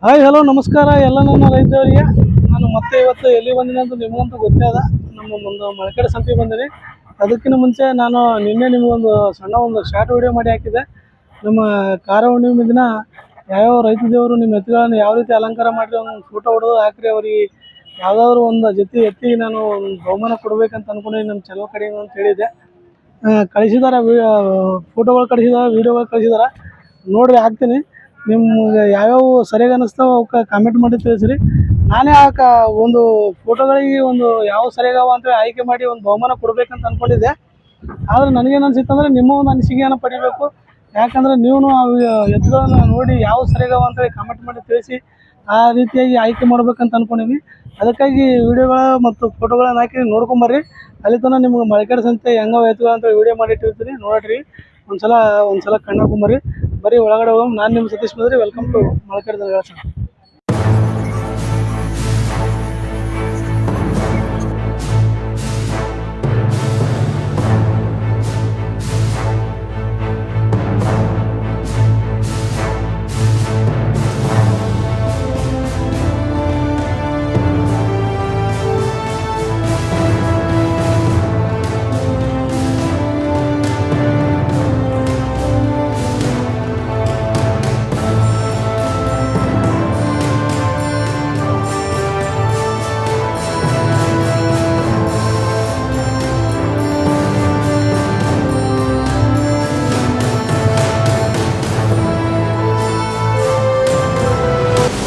Hi hello ನಮಸ್ಕಾರ ಎಲ್ಲ ನನ್ನ ರೈತರಿಗೆ. ನಾನು ಮತ್ತೆ ಇವತ್ತು ಎಲ್ಲಿ ಬಂದಿನಿ ಅಂತ ನಿಮಗಂತೂ ಗೊತ್ತೇ ಅದ. ನಮ್ಮ ಒಂದು ಮಳಕಡೆ ಸಂತೆ ಬಂದಿನಿ. ಅದಕ್ಕಿಂತ ಮುಂಚೆ ನಾನು ನಿನ್ನೆ ನಿಮಗೊಂದು ಸಣ್ಣ ಒಂದು ಶಾರ್ಟ್ ವಿಡಿಯೋ ಮಾಡಿ ಹಾಕಿದ್ದೆ. ನಮ್ಮ ಕಾರ ಹುಣ್ಣಿಮೆ ದಿನ ಯಾವ್ಯಾವ ರೈತ ದೇವರು ನಿಮ್ಮ ಎತ್ತುಗಳನ್ನು ಯಾವ ರೀತಿ ಅಲಂಕಾರ ಮಾಡಿ ಒಂದು ಫೋಟೋ ಹೊಡೆದು ಹಾಕ್ರಿ. ಅವ್ರಿಗೆ ಯಾವುದಾದ್ರು ಒಂದು ಜೊತೆ ಎತ್ತಿ ನಾನು ಒಂದು ಬಹುಮಾನ ಕೊಡ್ಬೇಕಂತ ಅನ್ಕೊಂಡು ನಮ್ಮ ಚಾನಲ್ ಕಡೆಯಿಂದ ಅಂತ ಹೇಳಿದ್ದೆ. ಕಳಿಸಿದಾರೆ, ಫೋಟೋಗಳು ಕಳಿಸಿದಾರೆ, ವೀಡಿಯೋಗಳು ಕಳಿಸಿದಾರೆ. ನೋಡ್ರಿ ಹಾಕ್ತೀನಿ. ನಿಮ್ಗೆ ಯಾವ್ಯಾವ ಸರಿಯಾಗಿ ಅನ್ನಿಸ್ತಾವ ಅವಕ್ಕೆ ಕಾಮೆಂಟ್ ಮಾಡಿ ತಿಳಿಸ್ರಿ. ನಾನೇ ಒಂದು ಫೋಟೋಗಳಿಗೆ ಒಂದು ಯಾವ ಸರಿಯಾಗವ ಅಂತ ಆಯ್ಕೆ ಮಾಡಿ ಒಂದು ಬಹುಮಾನ ಕೊಡ್ಬೇಕಂತ ಅಂದ್ಕೊಂಡಿದ್ದೆ. ಆದರೆ ನನಗೇನು ಅನಿಸಿತ್ತಂದರೆ ನಿಮ್ಮ ಒಂದು ಅನಿಸಿಕೆಯನ್ನು ಪಡಿಬೇಕು. ಯಾಕಂದರೆ ನೀವು ಆ ಎತ್ತುಗಳನ್ನು ನೋಡಿ ಯಾವ ಸರಿಯಾಗವ ಅಂತೇಳಿ ಕಾಮೆಂಟ್ ಮಾಡಿ ತಿಳಿಸಿ ಆ ರೀತಿಯಾಗಿ ಆಯ್ಕೆ ಮಾಡ್ಬೇಕಂತ ಅಂದ್ಕೊಂಡಿನಿ. ಅದಕ್ಕಾಗಿ ವಿಡಿಯೋಗಳ ಮತ್ತು ಫೋಟೋಗಳನ್ನ ಹಾಕಿ ನೋಡ್ಕೊಂಬರ್ರಿ. ಅಲ್ಲಿ ತನಕ ನಿಮ್ಗೆ ಮಳಕಡೆ ಸಂತೆ ಹೆಂಗವ ಎತ್ತುಗಳು ಅಂತ ವಿಡಿಯೋ ಮಾಡಿಟ್ಟಿರ್ತೀನಿ, ನೋಡ್ರಿ. ಒಂದ್ಸಲ ಕಣ್ಣಾಕೊಂಬರ್ರಿ. ಬರೀ ಒಳಗಡೆ ಹೋಗಿ. ನಾನು ನಿಮ್ಮ ಸತೀಶ್ ಬಂದ್ರಿ. ವೆಲ್ಕಮ್ ಟು ಮಳಕಡೆ ದನಗಳ ಸಂತೆ.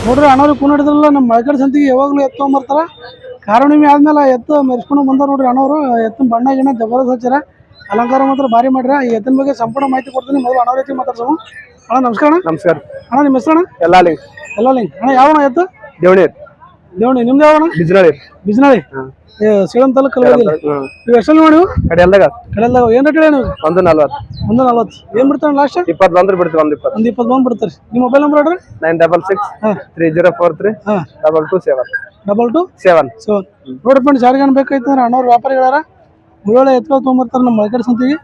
ನೋಡ್ರಿ, ಅಣ್ಣವ್ರಿಗೆ ಕೂನ್ ಹಿಡಿದ್ರಲ್ಲ. ನಮ್ಮ ಮಳಕಡೆ ಸಂತಿಗೆ ಯಾವಾಗಲೂ ಎತ್ತು ತೊಗೊಂಬರ್ತಾರೆ. ಕಾರ ಹುಣ್ಣಿಮೆ ಆದ್ಮೇಲೆ ಎತ್ತು ಮೆರೆಸ್ಕೊಂಡು ಬಂದಾರ ನೋಡ್ರಿ ಅಣ್ಣವರು. ಎತ್ತಿನ ಬಣ್ಣ ಗಿಣ್ಣ ಜಬರ್ದಸ್ತ್ ಹಚ್ಚಾರ. ಅಲಂಕಾರ ಮಾತ್ರ ಭಾರಿ ಮಾಡ್ರಿ. ಈ ಎತ್ತಿನ ಬಗ್ಗೆ ಸಂಪೂರ್ಣ ಮಾಹಿತಿ ಕೊಡ್ತೀನಿ. ಮೊದಲು ಅಣ್ಣವ್ರ ಎತ್ತಿ ಮಾತಾಡ್ಸೋಣ. ಅಣ್ಣ ನಮಸ್ಕಾರ. ನಮಸ್ಕಾರ ಅಣ್ಣ, ನಿಮ್ಮ ಹೆಸರು ಅಣ್ಣ? ಎಲ್ಲಾಲಿಂಗ್. ಅಣ್ಣ ಯಾವ ಎತ್ತು? ದೇವಣಿ. ನಿಮ್ದು ಯಾವ ಅಣ್ಣ? ಬಿಜ್ನಾಳಿ. ಸೇಳಂ ತಾಲೂಕು ಕಲಬುರಗಿ. ನೀವು ಎಷ್ಟಲ್ಲಿ ನೋಡಿ? ಕಡೆಯಲ್ದಾಗ ಏನ್ ರೇಟ್ ಹೇಳಿ ನೀವು? 140. ಏನ್ ಬಿಡ್ತಾರ ಲಾಸ್ಟ್? 20 ಬಿಡ್ತೀವಿ. 20 ಬಂದು ಬಿಡ್ತಾರೆ. ನಿಮ್ಮ ಮೊಬೈಲ್ ನಂಬರ್ ಹೇಳ್ರಿ. 9663043227. 2277. ನೋಡ್ರಿ ಫ್ರೆಂಡ್ಸ್, ಯಾರಿಗೇನು ಬೇಕಾಯ್ತಂದ್ರೆ ಅಣ್ಣವ್ರು ವ್ಯಾಪಾರಿಗಳಾರ ಒಳ್ಳೊಳ್ಳೆ ಎತ್ತುಗಳು ತೊಗೊಂಬರ್ತಾರೆ ನಮ್ಮ ಮಳಕಡೆ ಸಂತಿಗೆ.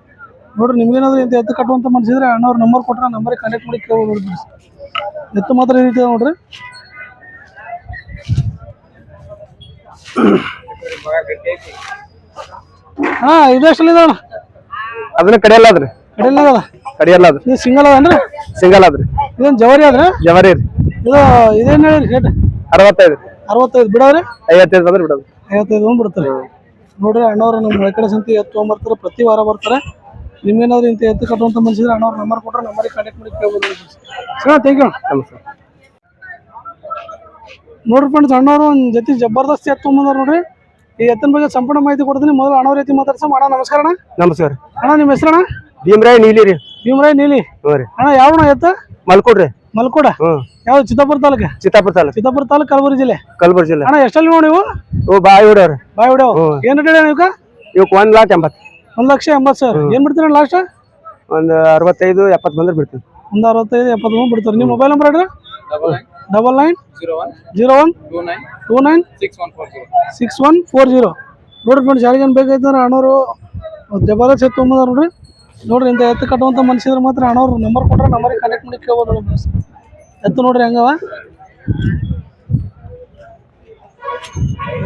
ನೋಡ್ರಿ, ನಿಮ್ಗೇನಾದ್ರು ಇಂಥ ಎತ್ತು ಕಟ್ಟುವಂತ ಮನಸ್ಸಿದ್ರೆ ಅಣ್ಣವ್ರ ನಂಬರ್ ಕೊಟ್ಟರೆ ನಂಬರಿಗೆ ಕಾಂಟ್ಯಾಕ್ಟ್ ಮಾಡಿ ಕೇಳ್ಬೋದು. ನೋಡ್ರಿ, ಎತ್ತು ಮಾತ್ರ ಈ ರೀತಿ ನೋಡ್ರಿ. ಹಾ, ಇದು ಎಷ್ಟಲ್ಲಿದೆ ಅಣ್ಣ? ಅದನ್ನ ಕಡೆಯಲ್ಲಾದ್ರಿ. ಕಡೆಯಲ್ಲ. ಇದು ಸಿಂಗಲ್ ಅದನ್ರಿ? ಸಿಂಗಲ್ ಆದ್ರಿ. ಇದೇನು ಜವರಿ ಆದ್ರೆ? ಜವರಿ ರೀ. ಇದೇನು ಹೇಳಿ ರೇಟ್? 65. ಬಿಡವ್ರಿ? 55 ಬಂದ್ರೆ ಬಿಡೋದು. 55 ಬಂದು ಬಿಡ್ತಾರೆ. ನೋಡ್ರಿ, ಅಣ್ಣವ್ರು ನಮ್ಮ ಮಳಕಡೆ ಸಂತಿ ಎತ್ತು ತೊಗೊಂಬರ್ತಾರೆ. ಪ್ರತಿ ವಾರ ಬರ್ತಾರೆ. ನಿಮ್ಗೇನಾದ್ರು ಇಂಥ ಎತ್ತು ಕಟ್ಟುವಂತ ಮನಸ್ಸಿದ್ರೆ ಅಣ್ಣವ್ರ ನಂಬರ್ ಕೊಟ್ಟರೆ ನಂಬರಿಗೆ ಕಾಂಟ್ಯಾಕ್ಟ್ ಮಾಡಿ ಕೇಳ್ಬೋದು. Sir, thank you. ನೋಡ್ರಿ ಫ್ರೆಂಡ್ಸ್, ಅಣ್ಣವ್ರು ಒಂದು ಜೊತೆ ಜಬರ್ದಸ್ತ್ ಎತ್ತು ತೊಗೊಂಬಂದಾರ ನೋಡ್ರಿ. ಈ ಎತ್ತಿನ ಬಗ್ಗೆ ಸಂಪೂರ್ಣ ಮಾಹಿತಿ ಕೊಡ್ತೀನಿ. ಮೊದಲು ಅಣ್ಣವ್ರ ಎತ್ತಿ ಮಾತಾಡ್ಸೋಣ. ಅಣ್ಣ ನಮಸ್ಕಾರ. ಅಣ್ಣ ನಮಸ್ಕಾರ. ಅಣ್ಣ, ನಿಮ್ಮ ಹೆಸರು ಅಣ್ಣ? ಭೀಮರಾಯ್ ನೀಲಿ ರೀ. ಭೀಮರಾಯ್ ನೀಲಿ. ಅಣ್ಣ ಯಾವ ಎತ್ತ? ಮಲ್ಕೋಡ್ರಿ. ಮಲ್ಕೋಡ. ಯಾವ್ದು? ಚಿತ್ತಾಪುರ ತಾಲೂಕು. ಚಿತ್ತಾಪುರ ತಾಲೂಕು, ಕಲಬುರಗಿ ಜಿಲ್ಲೆ. ಅಣ್ಣ ಎಷ್ಟಲ್ಲಿ ನೋಡಿ ನೀವು? ಬಾಯಿ ಹೊಡ್ಯಾವ್ರಿ. ಏನ್ ರೇಟ್ ಹೇಳಿ ನೀವು? ಇವಕ್ಕೆ 1,80,000. 1,80,000. ಏನ್ ಬಿಡ್ತೀರ ಲಾಸ್ಟ್? ಒಂದು 65-70 ಬಂದ್ರೆ ಬಿಡ್ತೀವಿ. ಒಂದು 65-70 ಬಂದು ಬಿಡ್ತಾರೆ. ನಿಮ್ಮ ಮೊಬೈಲ್ ನಂಬರ್ ಹೇಳ್ರಿ. 9901296140. ನೋಡ್ರಿ ಫ್ರೆಂಡ್ಸ್, ಯಾರಿಗೇನು ಬೇಕಾಯ್ತಂದ್ರೆ ಅಣ್ಣವರು ಜಬರ್ದಸ್ತ್ ಎತ್ತು ತೊಗೊಂಬಂದಾರ ನೋಡ್ರಿ. ನೋಡ್ರಿ, ಇಂಥ ಎತ್ತು ಕಟ್ಟುವಂತ ಮನಸ್ಸಿದ್ರೆ ಮಾತ್ರ ಅಣ್ಣವ್ರು ನಂಬರ್ ಕೊಟ್ರೆ ನಂಬರಿಗೆ ಕಾಂಟ್ಯಾಕ್ಟ್ ಮಾಡಿ ಕೇಳ್ಬೋದು. ನೋಡಿ ಎತ್ತು ನೋಡ್ರಿ ಹೆಂಗವ.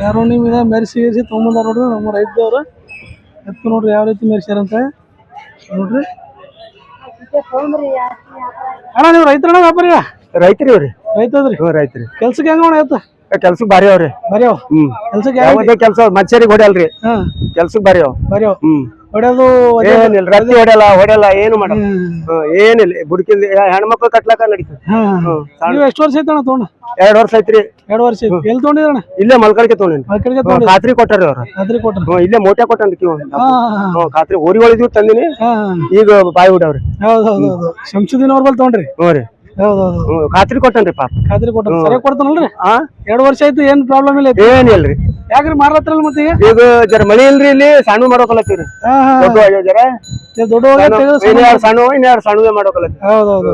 ಯಾರು ನಿಮ್ಗೆ ಮೆರೆಸಿ ತೊಗೊಂಬಂದಾರ ನೋಡ್ರಿ ನಮ್ಮ ರೈತದವ್ರು. ಎತ್ತು ನೋಡ್ರಿ ಯಾವ ರೀತಿ ಮೆರೆಸ್ಯಾರಂತ ನೋಡ್ರಿ. ಅಣ್ಣ, ನೀವು ರೈತರಣ್ಣ ವ್ಯಾಪಾರಿ? ರೈತರಿ ಅವ್ರಿ. ರೈತದ್ರಿ. ಕೆಲ್ಸಕ್ಕೆ ಹೆಂಗ ಎತ್ತು? ಕೆಲ್ಸಕ್ಕೆ ಭಾರಿ ಅವ್ರಿ. ಕೆಲ್ಸಕ್ಕೆ ಯಾವುದೇ ಕೆಲಸ ಮಚ್ಚರಿಗೆ ಹೊಡೆಯಲ್ರಿ. ಕೆಲ್ಸಕ್ಕೆ ಭಾರಿ ಹೊಡೆಯೋದು ಏನಿಲ್ಲ. ರತ್ತಿ ಹೊಡೆಯಲ್ಲ ಏನು ಮಾಡಲ್ಲ. ಏನಿಲ್ಲ. ಬುಡ್ಕಿಂದ ಹೆಣ್ಮಕ್ಳು ಕಟ್ಲಾಕ ನಡೀತದೆ. ನೀವು ಎಷ್ಟು ವರ್ಷ ಐತಣ್ಣ ತೊಗೊಂಡು? 2 ವರ್ಷ ಐತ್ರಿ. 2 ವರ್ಷ. ಎಲ್ಲಿ ತೊಗೊಂಡಿದ್ರಣ್ಣ? ಇಲ್ಲೇ ಮಲ್ಕಳಿಗೆ ತೊಗೊಂಡಿನಿ. ಖಾತ್ರಿ ಕೊಟ್ಟಾರಿ ಅವ್ರು. ಇಲ್ಲೇ ಮೋಟೆ ಕೊಟ್ಟನ್ರಿ. ಖಾತ್ರಿ ಊರಿಗಳಿದ್ವಿ ತಂದಿನಿ. ಈಗ ಬಾಯಿ ಹೊಡ್ಯಾವ್ರಿ. ಹೌದೌದು. ಶಂಸುದ್ದೀನ್ ಅವ್ರ ಬಲ್ ತೊಗೊಂಡ್ರಿ? ಹ್ಞೂ ರೀ. ಖಾತ್ರಿ ಕೊಟ್ಟನ್ರಿ. ಪಾಪ ಖಾತ್ರಿ ಕೊಟ್ಟ ಸರಿಯಾಗಿ ಕೊಡ್ತಾನಲ್ರಿ? 2 ವರ್ಷ ಆಯ್ತು. ಏನ್ ಪ್ರಾಬ್ಲಮ್ ಇಲ್ಲ? ಏನಿಲ್ರಿ. ಯಾಕ್ರಿ ಮಾರ್ಲತ್ರಲ್ಲ ಮತ್ತೆ? ಈಗ ಜರ ಮಳಿ ಇಲ್ರಿ. ಇಲ್ಲಿ ಸಣ್ಣ ಮಾಡೋಕಲತ್ತೀವ್ರಿ. ದೊಡ್ಡ ಸಣ್ಣ ಮಾಡೋಕಲತ್ತಿ. ಹೌದೌದು.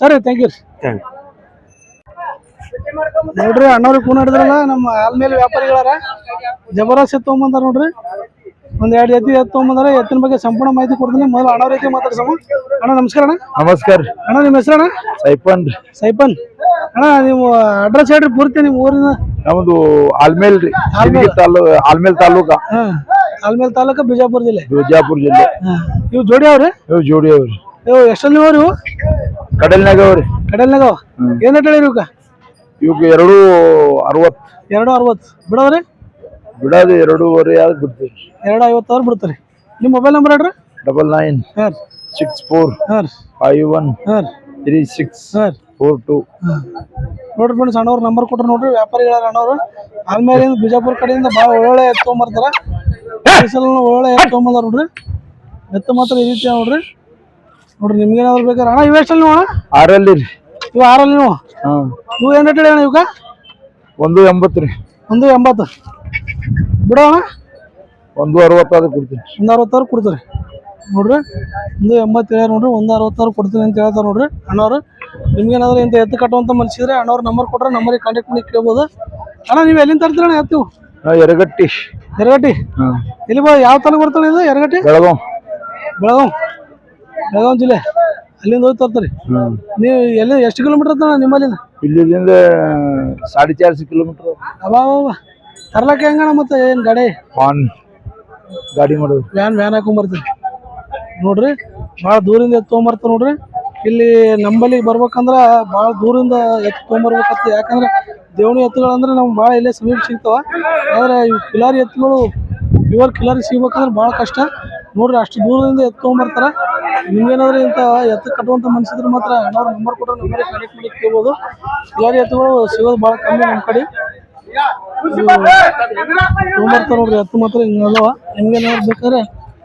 ಸರಿ, ಥ್ಯಾಂಕ್ ಯು. ನೋಡ್ರಿ, ಅಣ್ಣವ್ರಿಗೆ ಕೂನ್ ಹಿಡಿದ್ರಲ್ಲ ನಮ್ಮ ಆಲ್ಮೇಲೆ ವ್ಯಾಪಾರಿಗಳಾರ. ಜಬರ್ದಸ್ತ್ ಎತ್ತು ತೊಗೊಂಬಂದಾರ ನೋಡ್ರಿ. ಒಂದ್ 2 ಎತ್ತಿ ತೊಗೊಂಬಂದಾರ. ಎತ್ತಿನ ಬಗ್ಗೆ ಸಂಪೂರ್ಣ ಮಾಹಿತಿ ಕೊಡ್ತೀನಿ. ಮೊದಲು ಅಣ್ಣವ್ರ ರೀತಿ ಮಾತಾಡ್ಸೋಣ. ಅಣ್ಣ ನಮಸ್ಕಾರ. ನಮಸ್ಕಾರ. ಅಣ್ಣ, ನಿಮ್ಮ ಹೆಸರು ಅಣ್ಣ? ಸೈಪನ್. ಅಣ್ಣ ನೀವು ಅಡ್ರೆಸ್ ಹೇಳ್ರಿ ಪೂರ್ತಿ ನಿಮ್ಮ ಊರಿನ. ನಮ್ದು ಆಲ್ಮೇಲ್ ರೀ, ಆಲ್ಮೇಲ್ ತಾಲೂಕ, ಆಲ್ಮೇಲ್ ತಾಲೂಕ, ಬಿಜಾಪುರ ಜಿಲ್ಲೆ. ಇವು ಜೋಡಿ ಅವ್ರಿ? ಇವ್ ಜೋಡಿ ಅವ್ರಿ. ಇವು ಎಷ್ಟಲ್ಲಿ ಅವ್ರಿ? ಇವು ಕಡಲ್ನಾಗ ಅವ್ರಿ. ಕಡಲ್ನಾಗ ಏನ್ ಹೇಳಿರಿ ಇವಕ್ಕ? ಇವಕ್ಕೆ 260. 260 ಬಿಡೋದ್ರಿ? ಬಿಡೋದು 2.5 ಯಾವ್ದು ಬಿಡ್ತೀವಿ. 250 ಬಿಡ್ತಾರೆ. ನಿಮ್ಮ ಮೊಬೈಲ್ ನಂಬರ್ ಹೇಳ್ರಿ? 9964513642. ನೋಡ್ರಿ ಫ್ರೆಂಡ್ಸ್, ಅಣ್ಣವ್ರ ನಂಬರ್ ಕೊಟ್ರು ನೋಡ್ರಿ. ವ್ಯಾಪಾರಿಗಳ ಅಣ್ಣವ್ರು ಆಲ್ಮೇಲಿಂದ ಬಿಜಾಪುರ ಕಡೆಯಿಂದ ಭಾಳ ಒಳ್ಳೆ ಎತ್ತು ತೊಗೊಂಬರ್ತಾರ. ಒಳ್ಳೆ ಎತ್ತು ತೊಗೊಂಬಂದಾರ ನೋಡ್ರಿ. ಎತ್ತು ಮಾತ್ರ ಈ ರೀತಿ ನೋಡ್ರಿ. ನಿಮ್ಗೇನಾದ್ರು ಬೇಕಾರೆ ಅಣ್ಣ ಇವು ಎಷ್ಟಲ್ಲಿ ನೀವು? 6 ರೀ. ಇವು 6 ನೀವು? ಇವು ಏನು ರೇಟ್ ಹೇಳಿ ಅಣ್ಣ ಇವಕ್ಕ? 180 ರೀ. 180 ಬಿಡೋಣ. 160 ಕೊಡ್ತೀನಿ. 160 ಕೊಡ್ತಾರೆ ನೋಡ್ರಿ. 180 ಹೇಳ್ಯಾರ ನೋಡ್ರಿ. 160 ಕೊಡ್ತೀನಿ ಅಂತ ಹೇಳ್ತಾರೆ ನೋಡ್ರಿ ಅಣ್ಣವ್ರು. ನಿಮ್ಗೇನಾದ್ರು ಇಂಥ ಎತ್ತು ಕಟ್ಟುವಂತ ಮನ್ಸಿದ್ರೆ ಅಣ್ಣವ್ರ ನಂಬರ್ ಕೊಟ್ರೆ ನಂಬರಿಗೆ ಕಾಂಟ್ಯಾಕ್ಟ್ ಮಾಡಿ ಕೇಳ್ಬೋದು. ಅಣ್ಣ ನೀವು ಎಲ್ಲಿಂದ ತರ್ತೀರಣ್ಣ ಎತ್ತು? ಎರಗಟ್ಟಿ. ಎರಗಟ್ಟಿ ಎಲ್ಲಿ ಯಾವ ತಾಲೂಕು ಬರ್ತಾನೆ ಇದು? ಎರಗಟ್ಟಿ ಬೆಳಗಾವ್ ಜಿಲ್ಲೆ. ಅಲ್ಲಿಂದ ಹೋಗಿ ತರ್ತೀರಿ ನೀವು? ಎಲ್ಲಿ ಎಷ್ಟು ಕಿಲೋಮೀಟರ್ ಇರ್ತಾನ ನಿಮ್ಮಲ್ಲಿಂದ? ಇಲ್ಲಿಂದ 450 ಕಿಲೋಮೀಟರ್. ಅವ ತರ್ಲಕ್ಕೆ ಹೆಂಗಣ್ಣ? ಮತ್ತೆ ಏನು ಗಾಡಿ ಮಾಡೋದು? ವ್ಯಾನ್ ಹಾಕೊಂಬರ್ತೀರಿ ನೋಡ್ರಿ. ಭಾಳ ದೂರಿಂದ ಎತ್ತು ತೊಗೊಂಬರ್ತಾರೆ ನೋಡ್ರಿ. ಇಲ್ಲಿ ನಂಬಲ್ಲಿಗೆ ಬರ್ಬೇಕಂದ್ರೆ ಭಾಳ ದೂರಿಂದ ಎತ್ತು ತೊಗೊಂಬರ್ಬೇಕಂತ. ಯಾಕಂದ್ರೆ ದೇವಣಿ ಎತ್ತುಗಳಂದ್ರೆ ನಮ್ಗೆ ಭಾಳ ಇಲ್ಲೇ ಸಮೀಪ ಸಿಗ್ತಾವ. ಆದರೆ ಇವು ಕಿಲಾರಿ ಎತ್ತುಗಳು ಪ್ಯೂರ್ ಕಿಲಾರಿ ಸಿಗ್ಬೇಕಂದ್ರೆ ಭಾಳ ಕಷ್ಟ ನೋಡ್ರಿ. ಅಷ್ಟು ದೂರದಿಂದ ಎತ್ತು ತೊಗೊಂಬರ್ತಾರೆ. ನಿಮ್ಗೇನಾದ್ರೂ ಇಂಥ ಎತ್ತು ಕಟ್ಟುವಂಥ ಮನ್ಸಿದ್ರೆ ಮಾತ್ರ ಅಣ್ಣವ್ರ ನಂಬರ್ ಕೊಟ್ಟರೆ ನಂಬರಿಗೆ ಕನೆಕ್ಟ್ ಮಾಡಿ ಕೇಳ್ಬೋದು. ಕಿಲಾರಿ ಎತ್ತುಗಳು ಸಿಗೋದು ಭಾಳ ಕಮ್ಮಿ ನಮ್ಮ ಕಡೆ. ತೊಗೊಂಬರ್ತಾರೆ ನೋಡ್ರಿ ಎತ್ತು ಮಾತ್ರ ಹಿಂಗಲ್ಲವ. ನಿಮ್ಗೇನಾದ್ರು ಬೇಕಾದ್ರೆ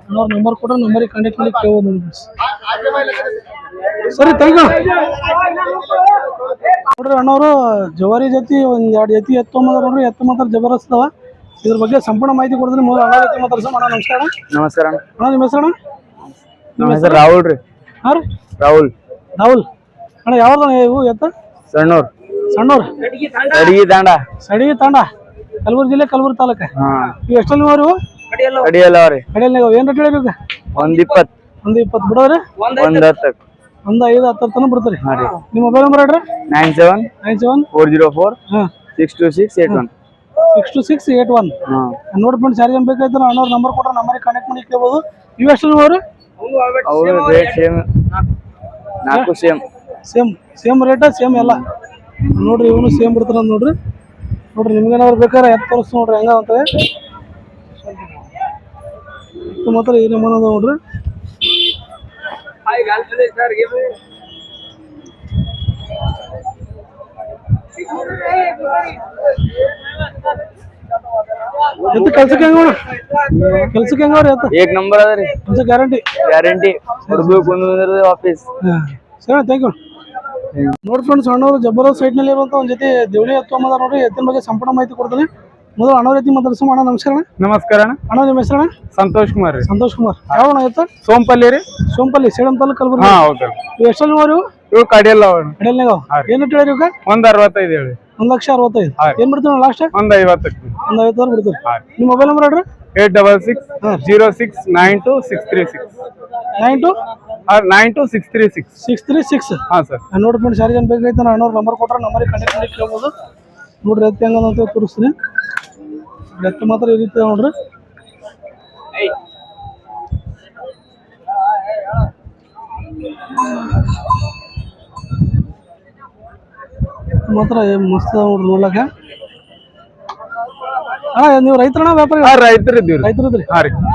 ಅಣ್ಣವ್ರ ನಂಬರ್ ಕೊಟ್ಟರೆ ನಂಬರಿಗೆ ಕಾಂಟ್ಯಾಕ್ಟ್ ಮಾಡಿ ಕೇಳ್ಬೋದು ನೋಡಿ. ಸರಿ ಥ್ಯಾಂಕ್ ಯು ನೋಡ್ರಿ. ಅಣ್ಣವರು ಜವಾರಿ ಜೊತೆ ಒಂದ್ 2 ಜೊತೆ ಎತ್ತು ತೊಗೊಂಬಂದಾರ ನೋಡ್ರಿ. ಎತ್ತು ಮಾತ್ರ ಜಬರ್ದಸ್ತ್ ಅದಾವ. ಇದ್ರ ಬಗ್ಗೆ ಸಂಪೂರ್ಣ ಮಾಹಿತಿ ಕೊಡ್ತೀನಿ. ಮೊದಲು ಅಣ್ಣ ಜೊತೆ ಮಾತಾಡ್ಸೋಣ. ಅಣ್ಣ ನಮಸ್ಕಾರ. ನಮಸ್ಕಾರ ಅಣ್ಣ. ನಿಮ್ಮ ಹೆಸರು? ನಮ್ಮ ಹೆಸರು ರಾಹುಲ್ ರೀ. ಹಾಂ ರೀ, ರಾಹುಲ್ ಅಣ್ಣ. ಯಾವ್ದು ಇವು ಎತ್ತ? ಸಣ್ಣೂರು ಸಡಿಗೆ ತಾಂಡ, ಕಲಬುರಗಿ ಜಿಲ್ಲೆ, ಕಲಬುರಗಿ ತಾಲೂಕು. ಇವು ಎಷ್ಟಲ್ಲಿ ನೀವು? ಕಡಿಯಲ್ಲ ಏನ್ ರೇಟ್ ಹೇಳಿರಿ? 120 ಬಿಡೋದ್ರಿ? 110 5-10 ತನಕ ಬಿಡ್ತೀರಿ. ನಿಮ್ಮ ಮೊಬೈಲ್ ನಂಬರ್ ಹೇಳ್ರಿ? 97 404 62681. ನೋಡಿ ಫ್ರೆಂಡ್ಸ್, ಯಾರಿಗೇನು ಬೇಕಾಯ್ತು ಅಣ್ಣವ್ರ ನಂಬರ್ ಕೊಟ್ರೆ ನಂಬರಿಗೆ ಕಾಂಟ್ಯಾಕ್ಟ್ ಮಾಡಿ ಕೇಳ್ಬೋದು. ಇವು ಎಷ್ಟು ನೀವು ಅವ್ರಿ? ಸೇಮ್ ರೇಟ ಸೇಮ್ ಎಲ್ಲ ನೋಡ್ರಿ. ಇವನು ಸೇಮ್ ಬಿಡ್ತಾರ ನೋಡ್ರಿ. ನಿಮ್ಗೇನಾದ್ರು ಬೇಕಾದ್ರೆ ಎತ್ತು ತೋರಿಸ್ತು ನೋಡ್ರಿ ಹೆಂಗ ಅಂತ. ಎತ್ತು ಮಾತ್ರ ಈ ನಮೂನೆ ಅದ ನೋಡ್ರಿ. ಎತ್ತು ಕೆಲ್ಸಕ್ಕೆ ಹೆಂಗ ಹೆಂಗವ್ರಿ? ಎತ್ತು ಏಕ್ ನಂಬರ್ ಅದ ರೀ. Guarantee office. ಸರಿ ಥ್ಯಾಂಕ್ ಯು. ನೋಡಿ ಫ್ರೆಂಡ್ಸ್, ಅಣ್ಣವರು ಜಬರ್ದಸ್ತ್ ಸೈಟ್ ನಲ್ಲಿ ಇರುವಂತ ಒಂದ್ ಜೊತೆ ದೇವಣಿ ಎತ್ತು ತೊಗೊಂಬಂದಾರ ನೋಡ್ರಿ. ಎತ್ತಿನ ಬಗ್ಗೆ ಸಂಪೂರ್ಣ ಮಾಹಿತಿ ಕೊಡ್ತೀನಿ. ಮೊದಲು ಅಣ್ಣವ್ರ ಎತ್ತಿ ಮಾತಾಡ್ಸೋಣ. ಅಣ್ಣ ನಮಸ್ಕಾರ. ನಮಸ್ಕಾರ ಅಣ್ಣ. ಅಣ್ಣ ನಿಮ್ಮ ಹೆಸರು? ಸಂತೋಷ್ ಕುಮಾರ್ ರೀ. ಯಾವ ಅಣ್ಣ ಎತ್ತು? ಸೋಂಪಲ್ಲಿ ರೀ. ಸೇಡಂ ತಾಲೂಕು, ಕಲಬುರಗಿ. ಇವು ಎಷ್ಟಲ್ಲಿ ನೀವು? ಇವು ಕಡಿಯಲ್ಲ. ಏನು ಹೇಳಿರಿ ಇವಾಗ? 165 ಹೇಳಿ. 1,65,000. ಏನ್ ಬಿಡ್ತೀವಿ ಲಾಸ್ಟ್? 150 ಬಿಡ್ತೀವಿ. ನಿಮ್ಮ ಮೊಬೈಲ್ ನಂಬರ್ ಹೇಳ್ರಿ? 8660692636. 926366. ಹಾಂ ಸರ್. ನೋಡಿ ಫ್ರೆಂಡ್ಸ್, ಯಾರಿಗೇನು ಬೇಕಾಯ್ತು ಅಣ್ಣವ್ರ ನಂಬರ್ ಕೊಟ್ರೆ ನಂಬರಿಗೆ ಕಾಂಟ್ಯಾಕ್ಟ್ ಮಾಡಿ ಕೇಳ್ಬೋದು ನೋಡ್ರಿ. ಎತ್ತು ಹೆಂಗಂತ ತೋರಿಸ್ತೀನಿ. ಎತ್ತು ಮಾತ್ರ ಈ ರೀತಿ ನೋಡ್ರಿ. ಮಾತ್ರ ಮಸ್ತ್ ನೋಡ್ರಿ ನೋಡ್ಲಕ್ಕ. ನೀವು ರೈತರಣ್ಣ ವ್ಯಾಪಾರಿ? ರೈತರಿದ್ದೀವಿ.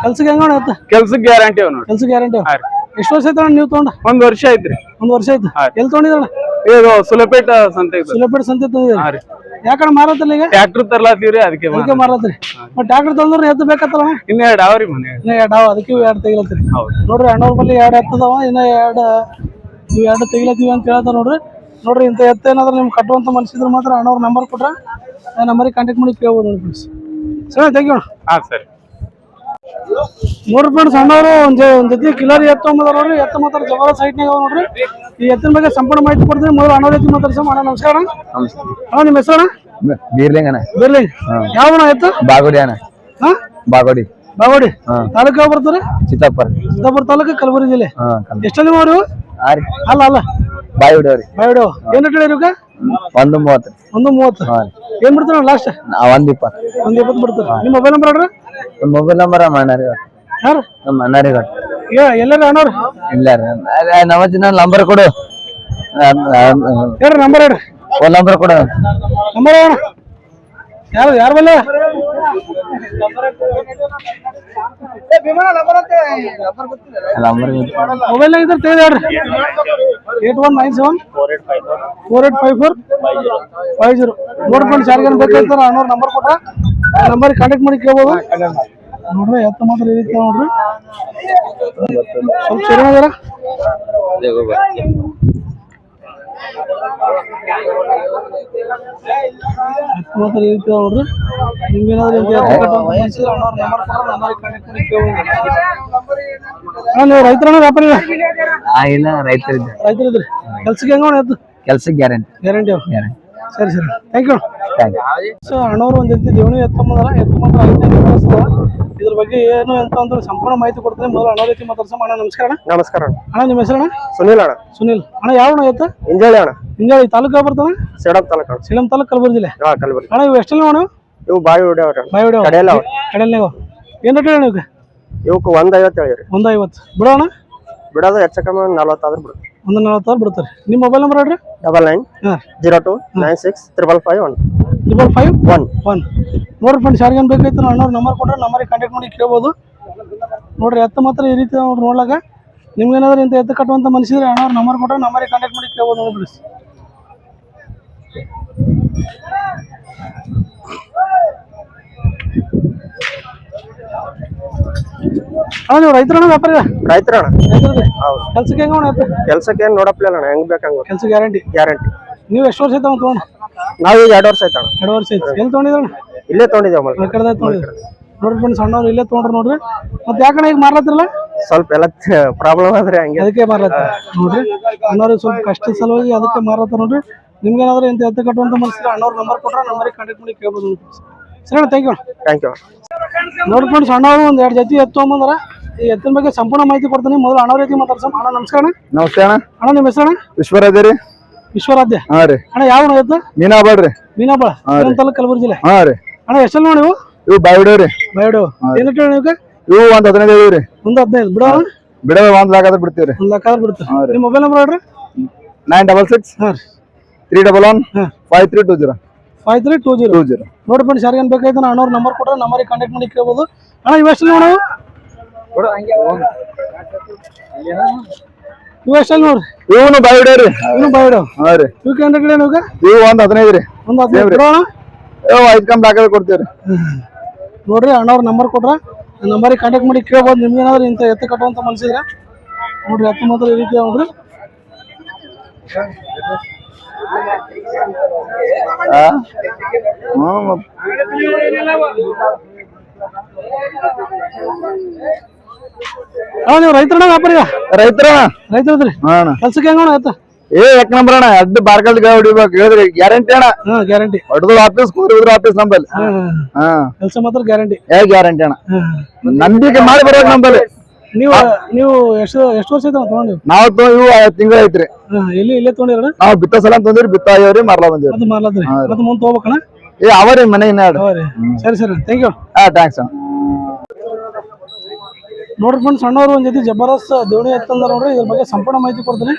ಕೆಲ್ಸಕ್ಕೆ ಹೆಂಗ ಎತ್ತ? ಕೆಲ್ಸಕ್ಕೆ ಗ್ಯಾರಂಟಿ ಅವ ನೋಡಿ. ಕೆಲ್ಸಕ್ಕೆ ಗ್ಯಾರಂಟಿ. ಎಷ್ಟು ವರ್ಷ ಆಯ್ತಣ್ಣ ನೀವು ತಗೊಂಡ? 1 ವರ್ಷ ಐತ್ರಿ. 1 ವರ್ಷ ಆಯ್ತು. ಎಲ್ಲಿ ತಗೊಂಡಿದ್ದಣ್ಣ? ಇದು ಸುಲಪೇಟ ಸಂತೆ. ಸಂತೆ ತಂದಿರಿ? ಯಾಕಣ್ಣ ಮಾರತ್ತಲ್ಲ ಈಗ? ಟ್ರ್ಯಾಕ್ಟರ್ ತರ್ಲಾತೀವ್ರಿ, ಅದಕ್ಕೆ ಮಾರತ್ರಿ. ಟ್ರ್ಯಾಕ್ಟರ್ ತಂದ್ರೆ ಎತ್ತು ಬೇಕತ್ತಲ್ಲ? ಇನ್ನ 2 ಅವ್ರಿ ಮನೆ. ಇನ್ನ 2 ಅವ, ಅದಕ್ಕೆ 2 ತೆಗಿಲತ್ತೀರಿ. ನೋಡ್ರಿ ಅಣ್ಣವ್ರ ಬಲ್ಲಿ 2 ಎತ್ತದವ, ಇನ್ನ 2 ತೆಗಿಲತ್ತೀವಿ ಅಂತ ಹೇಳ್ತಾರ ನೋಡ್ರಿ. ಇಂಥ ಎತ್ತು ಏನಾದ್ರು ನಿಮ್ಗೆ ಕಟ್ಟುವಂತ ಮನ್ಸಿದ್ರೆ ಮಾತ್ರ ಅಣ್ಣವ್ರ ನಂಬರ್ ಕೊಟ್ರೆ ನಂಬರಿಗೆ ಕಾಂಟ್ಯಾಕ್ಟ್ ಮಾಡಿ ಕೇಳ್ಬೋದು ನೋಡಿ ಫ್ರೆಂಡ್ಸ್. ಸರಿ ಥ್ಯಾಂಕ್ ಯು. ಸರಿ ನೋಡ್ರಿ ಫ್ರೆಂಡ್ಸ್, ಅಣ್ಣವರು ಒಂದ್ ಜೊತೆ ಕಿಲಾರಿ ಎತ್ತು ತೊಗೊಂಬಂದಾರ ನೋಡ್ರಿ. ಎತ್ತು ಮಾತ್ರ ಜಬರ್ದಸ್ತ್ ಸೈಟ್ನಾಗ ನೋಡ್ರಿ. ಈ ಎತ್ತಿನ ಬಗ್ಗೆ ಸಂಪೂರ್ಣ ಮಾಹಿತಿ ಕೊಡ್ತೀನಿ. ಮೊದಲು ಅಣ್ಣವ್ರ ಜೊತೆ ಮಾತಾಡ್ಸೋಣ. ಅಣ್ಣ ನಮಸ್ಕಾರ. ಅಣ್ಣ ನಿಮ್ಮ ಹೆಸರು? ಬೀರ್ಲಿಂಗ್. ಯಾವ ಎತ್ತು? ಬಾಗೋಡಿ ಅಣ್ಣ. ಬಾಗೋಡಿ ತಾಲೂಕು ಯಾವ ಬರ್ತಾರೆ? ಚಿತ್ತಾಪುರ ತಾಲೂಕು, ಕಲಬುರಗಿ ಜಿಲ್ಲೆ. ಎಷ್ಟಲ್ಲಿ ಮಾರು? ಅಲ್ಲ ಬಾಯಿ ಬಿಡವ್ರಿ ಬಾಯ್ಬಿಡು ಏನ್ ರೇಟ್ ಹೇಳಿರಿ ಇವಾಗ? 130 130. ಏನ್ ಬಿಡ್ತಾರ ಲಾಸ್ಟ್? 120 120 ಬಿಡ್ತಾರ. ನಿಮ್ಮ ಮೊಬೈಲ್ ನಂಬರ್ ಹೇಳ್ರಿ. ಮೊಬೈಲ್ ನಂಬರ್ ಮಣ್ಣಾರಿ ಯಾರು ನಮ್ಮ ಅಣ್ಣಾರಿ ಎಲ್ಲಾರ ಅಣ್ಣವ್ರು ಇಲ್ಲ ನಮ್ಮ ನಂಬರ್ ಕೊಡು ಹೇಳ್ರಿ ನಂಬರ್ ಹೇಳ್ರಿ. ಫೋನ್ ನಂಬರ್ ಕೊಡು ನಂಬರ್ ಹೇಳ ಯಾರು ಬಲ್ಲ ನಂಬರ್ ಮೊಬೈಲ್ ಇದ್ರೆ ತಿಳಿದ ಹೇಳ್ರಿ. 8197 4854 50 ನೋಡ್ಕೊಂಡು ಚಾರ್ಜ್ ಬೇಕಾಗ್ತಾರ ಅಣ್ಣವ್ರ ನಂಬರ್ ಕೊಟ್ರ ನಂಬರ್ ಕಾಂಟ್ಯಾಕ್ಟ್ ಮಾಡಿ ಕೇಳ್ಬೋದು ನೋಡ್ರಿ. ಎತ್ತ ಮಾತ್ರ ಇರುತ್ತೆ ನೋಡ್ರಿ, ಸ್ವಲ್ಪ ಸರಿ ಅದಾರ. ಮಾತ್ರ ಇರುತ್ತೆ ನೋಡ್ರಿ. ನಿಮ್ಗೇನಾದ್ರು ನೀವು ರೈತರ ವ್ಯಾಪಾರಿ? ಇಲ್ಲ ರೈತರಿದ್ದೆ ರೈತರಿದ್ರಿ. ಕೆಲ್ಸಕ್ಕೆ ಹೆಂಗ ಎದ್ದು ಕೆಲ್ಸಕ್ಕೆ ಗ್ಯಾರಂಟಿ ಸರಿ thank you. Thank you. So ಅಣ್ಣವ್ರು ಒಂದು ಜೊತೆ ದೇವಣಿ ಎತ್ತಂಬಂದ್ರ ಇದ್ರ ಬಗ್ಗೆ ಏನು ಅಂತ ಅಂದ್ರೆ ಸಂಪೂರ್ಣ ಮಾಹಿತಿ ಕೊಡ್ತೀನಿ. ಮೊದಲು ಅಣ್ಣ ರೀತಿ ಮಾತಾಡ್ಸಮ್ಮ. ಅಣ್ಣ ನಮಸ್ಕಾರ. ನಮಸ್ಕಾರ ಅಣ್ಣ ನಿಮ್ಮ ಹೆಸರು? ಸುನಿಲ್ ಅಣ್ಣ. ಸುನಿಲ್ ಅಣ್ಣ ಯಾವ ಅಣ್ಣ ಎತ್ತ? ಇಂಜಾಳಿ ಅಣ್ಣ. ಹಿಂಗಾಗಿ ತಾಲೂಕು ಬರ್ತಾನ? ಸೇಡಂ ತಾಲೂಕು. ಸೇಡಂ ತಾಲೂಕು ಕಲಬುರಗಿ ಜಿಲ್ಲೆ. ಕಲಬುರಗಿ ಅಣ್ಣ ಇವು ಎಷ್ಟೆಲ್ಲ ಅಣ್ಣ? ಇವು ಬಾಯಿ ಹೊಡೆಯವ್ರ ಕಡೆಯಲ್ಲ ಕಡೆಯಲ್ಲ. ಏನ್ ರೇಟ್ ಹೇಳಿ ನೀವು? ಇವಕ್ಕೆ 150 ಹೇಳಿರಿ. 150 ಬಿಡೋಣ? ಬಿಡೋದು ಹೆಚ್ಚು ಕಮ್ಮಿ 40 ಆದ್ರೆ ಬಿಡು. 140 ಬಿಡ್ತಾರೆ. ನಿಮ್ಮ ಮೊಬೈಲ್ ನಂಬರ್ ಹೇಳ್ರಿ. 9902965551 55551 ನೋಡ್ರಿ ಫ್ರೆಂಡ್ಸ್, ಯಾರಿಗೇನು ಬೇಕಾಯ್ತು ಅಣ್ಣವ್ರ ನಂಬರ್ ಕೊಟ್ರೆ ನಂಬರಿಗೆ ಕಾಂಟ್ಯಾಕ್ಟ್ ಮಾಡಿ ಕೇಳ್ಬೋದು ನೋಡ್ರಿ. ಎತ್ತ ಮಾತ್ರ ಈ ರೀತಿ ಅವ್ರು ನೋಡ್ಲಾಗ ನಿಮ್ಗೇನಾದ್ರೂ ಇಂಥ ಎತ್ತ ಕಟ್ಟುವಂಥ ಮನುಷ್ಯರು ಅಣ್ಣವ್ರ ನಂಬರ್ ಕೊಟ್ರೆ ನಂಬರಿಗೆ ಕಾಂಟ್ಯಾಕ್ಟ್ ಮಾಡಿ ಕೇಳ್ಬೋದು ನೋಡಿ ಬಿಡಿಸಿ. ಅಣ್ಣ ನೀವು ರೈತರಣ್ಣ ವ್ಯಾಪಾರ? ರೈತರಣ್ಣ. ಹೌದು. ಕೆಲ್ಸಕ್ಕೆ ಹೆಂಗ ಎತ್ತ? ಕೆಲ್ಸಕ್ಕೆ ಏನು ನೋಡಪ್ಲಿಲ್ಲ ಅಣ್ಣ, ಹೆಂಗ್ ಬೇಕಂಗ ಕೆಲ್ಸ ಗ್ಯಾರಂಟಿ. ನೀವು ಎಷ್ಟು ವರ್ಷ ಆಯ್ತು ತೊಗೊಂಡು? ನಾವು ಈಗ 2 ವರ್ಷ ಆಯ್ತಣ್ಣ. 2 ವರ್ಷ ಆಯ್ತು. ಎಲ್ಲಿ ತೊಗೊಂಡಿದ್ರಣ್ಣ? ಇಲ್ಲೇ ತೊಗೊಂಡಿದ್ದೇವೆ. ಕಡೆದ ತೊಗೊಂಡಿದ್ರು ನೋಡ್ರಿ ಫ್ರೆಂಡ್ಸ್, ಸಣ್ಣವ್ರು ಇಲ್ಲೇ ತೊಗೊಂಡ್ರು ನೋಡ್ರಿ. ಮತ್ತೆ ಯಾಕಣ್ಣ ಈಗ ಮಾರ್ಲತ್ತಿರಲ್ಲ? ಸ್ವಲ್ಪ ಎಲ್ಲ ಪ್ರಾಬ್ಲಮ್ ಆದ್ರೆ ಹಂಗೆ ಅದಕ್ಕೆ ಮಾರ್ಲತ್ತ ನೋಡ್ರಿ. ಅಣ್ಣವ್ರಿಗೆ ಸ್ವಲ್ಪ ಕಷ್ಟದ ಸಲುವಾಗಿ ಅದಕ್ಕೆ ಮಾರತ್ತ ನೋಡ್ರಿ. ನಿಮ್ಗೇನಾದ್ರೂ ಇಂಥ ಎತ್ತ ಕಟ್ಟುವಂತ ಮನಸ್ಸಿದ್ರೆ ಅಣ್ಣವ್ರ ನಂಬರ್ ಕೊಟ್ರೆ ನಂಬರಿಗೆ ಕಾಂಟ್ಯಾಕ್ಟ್ ಮಾಡಿ ಕೇಳ್ಬೋದು. ಸರಿ ಅಣ್ಣ, ಥ್ಯಾಂಕ್ ಯು. ನೋಡ್ಕೊಂಡು ಸಣ್ಣವರು ಒಂದು 2 ಜೊತೆ ಎತ್ತು ತೊಗೊಂಬಂದ್ರ ಈ ಎತ್ತಿನ ಬಗ್ಗೆ ಸಂಪೂರ್ಣ ಮಾಹಿತಿ ಕೊಡ್ತೀನಿ. ಮೊದಲು ಅಣ್ಣವ್ರ ರೀತಿ ಮಾತಾಡ್ಸಮ್. ಅಣ್ಣ ನಮಸ್ಕಾರ. ನಮಸ್ತೆ ಅಣ್ಣ. ಅಣ್ಣ ನಿಮ್ಮ ಹೆಸರು? ವಿಶ್ವರಾಧ್ಯ ರೀ. ವಿಶ್ವರಾಧ್ಯ. ಹಾ ರೀ. ಅಣ್ಣ ಯಾವ ಎತ್ತು? ಮೀನಾಬಾಳ್ರಿ. ಮೀನಾಬಾಳ ತಾಲೂಕು ಕಲಬುರಗಿ ಜಿಲ್ಲೆ. ಹಾ ರೀ. ಅಣ್ಣ ಎಷ್ಟೆಲ್ಲ ನೋಡಿ ನೀವು? ಇವು ಬಾಯಿಡವ್ರಿ. ಬಾಯಿಡು ಏನು ಕೇಳಿ ನೀವು? ಇವು 15 ರೀ. 15 ಬಿಡೋ? ಬಿಡೋ 1 ಲಾಖ ಆದ್ರೆ ಬಿಡ್ತೀವಿ. 1 ಲಾಖ ಆದ್ರೆ ಬಿಡ್ತೀವಿ. ನಿಮ್ಮ ಮೊಬೈಲ್ ನಂಬರ್ ಹೇಳ್ರಿ. 966 311 5320 5320 ನೋಡಿ ಫ್ರೆಂಡ್ಸ್, ಯಾರಿಗೇನು ಬೇಕಾಯ್ತು ಅಣ್ಣವ್ರ ನಂಬರ್ ಕೊಟ್ರೆ ನಂಬರಿಗೆ ಕಾಂಟ್ಯಾಕ್ಟ್ ಮಾಡಿ ಕೇಳ್ಬೋದು. ಅಣ್ಣ ಇವೆಷ್ಟೆಲ್ಲ ನೋಡು? ಇವೆಷ್ಟೆಲ್ಲ ನೋಡ್ರಿ. ಇವನು ಬಾಯಿಡವ್ರಿ. ಇನ್ನು ಬಾಯಿಡು. ಹಾ ರೀ. ಇವಕ್ಕೆ ಏನು ರೇಟ್ ನೀವು? ಇವು 15 ರೀ. 15 ಬಿಡೋಣ? 5 ಕಮ್ಮಿ ದಾಖಲೆ ಕೊಡ್ತೀವಿ ನೋಡ್ರಿ. ಅಣ್ಣವ್ರ ನಂಬರ್ ಕೊಟ್ರೆ ನಂಬರಿಗೆ ಕಾಂಟ್ಯಾಕ್ಟ್ ಮಾಡಿ ಕೇಳ್ಬೋದು. ನಿಮ್ಗೇನಾದ್ರು ಇಂಥ ಎತ್ತು ಕಟ್ಟುವಂತ ಮನ್ಸಿದ್ರೆ ನೋಡ್ರಿ. ಎತ್ತು ಮಾತ್ರ ಈ ರೀತಿ ನೋಡ್ರಿ. ನೀವು ರೈತರಣ್ಣ ವ್ಯಾಪಾರಿಯ? ರೈತರದ್ರಿ. ಕೆಲ್ಸಕ್ಕೆ ಹೆಂಗೋಣ ಎತ್ತ? 1 ನಂಬರ್ ಅಣ್ಣ. ಅಡ್ಡು ಬಾರ್ಕಲ್ ಹೊಡಿಬೇಕು ಹೇಳಿದ್ರಿ ಗ್ಯಾರಂಟಿ ಅಣ್ಣ. ಗ್ಯಾರಂಟಿ. ಹೊಡೆದು ಆಫೀಸ್ ಕೂರಿದ್ರು ಆಫೀಸ್ ನಂಬಲ್ಲಿ. ಕೆಲಸ ಮಾತ್ರ ಗ್ಯಾರಂಟಿ. ಗ್ಯಾರಂಟಿ ಅಣ್ಣ. ನಂಬಿಕೆ ಮಾಡಿ ಬರೋದು ನಂಬಲ್ಲಿ. ನೀವು ಎಷ್ಟು ವರ್ಷ ಆಯ್ತು ತಗೊಂಡು? ನಾವು ಇವು 5 ತಿಂಗಳು ಐತ್ರಿ. ಇಲ್ಲೇ ತೊಗೊಂಡಿರ? ನಾವು ಬಿತ್ತ ಸಲ ತಂದಿರಿ, ಬಿತ್ತ ಆಗ್ಯಾವ್ರಿ, ಮಾರ್ಲಾ ಬಂದಿವ್ರಿ. ಅದು ಮಾರ್ಲದ್ರಿ. ಮತ್ತೆ ಮುಂದೆ ಹೋಗ್ಬೇಕಣ್ಣ? ಅವರಿ ಮನೆ ಇನ್ನ. ಸರಿ ಥ್ಯಾಂಕ್ ಯು. ಥ್ಯಾಂಕ್ಸ್ ಅಣ್ಣ. ನೋಡ್ರಿ ಫ್ರೆಂಡ್ಸ್, ಅಣ್ಣವ್ರು ಒಂದು ಜೊತೆ ಜಬರ್ದಸ್ತ್ ದೇವಣಿ ಎತ್ತಂದ ನೋಡ್ರಿ. ಇದ್ರ ಬಗ್ಗೆ ಸಂಪೂರ್ಣ ಮಾಹಿತಿ ಕೊಡ್ತೀನಿ.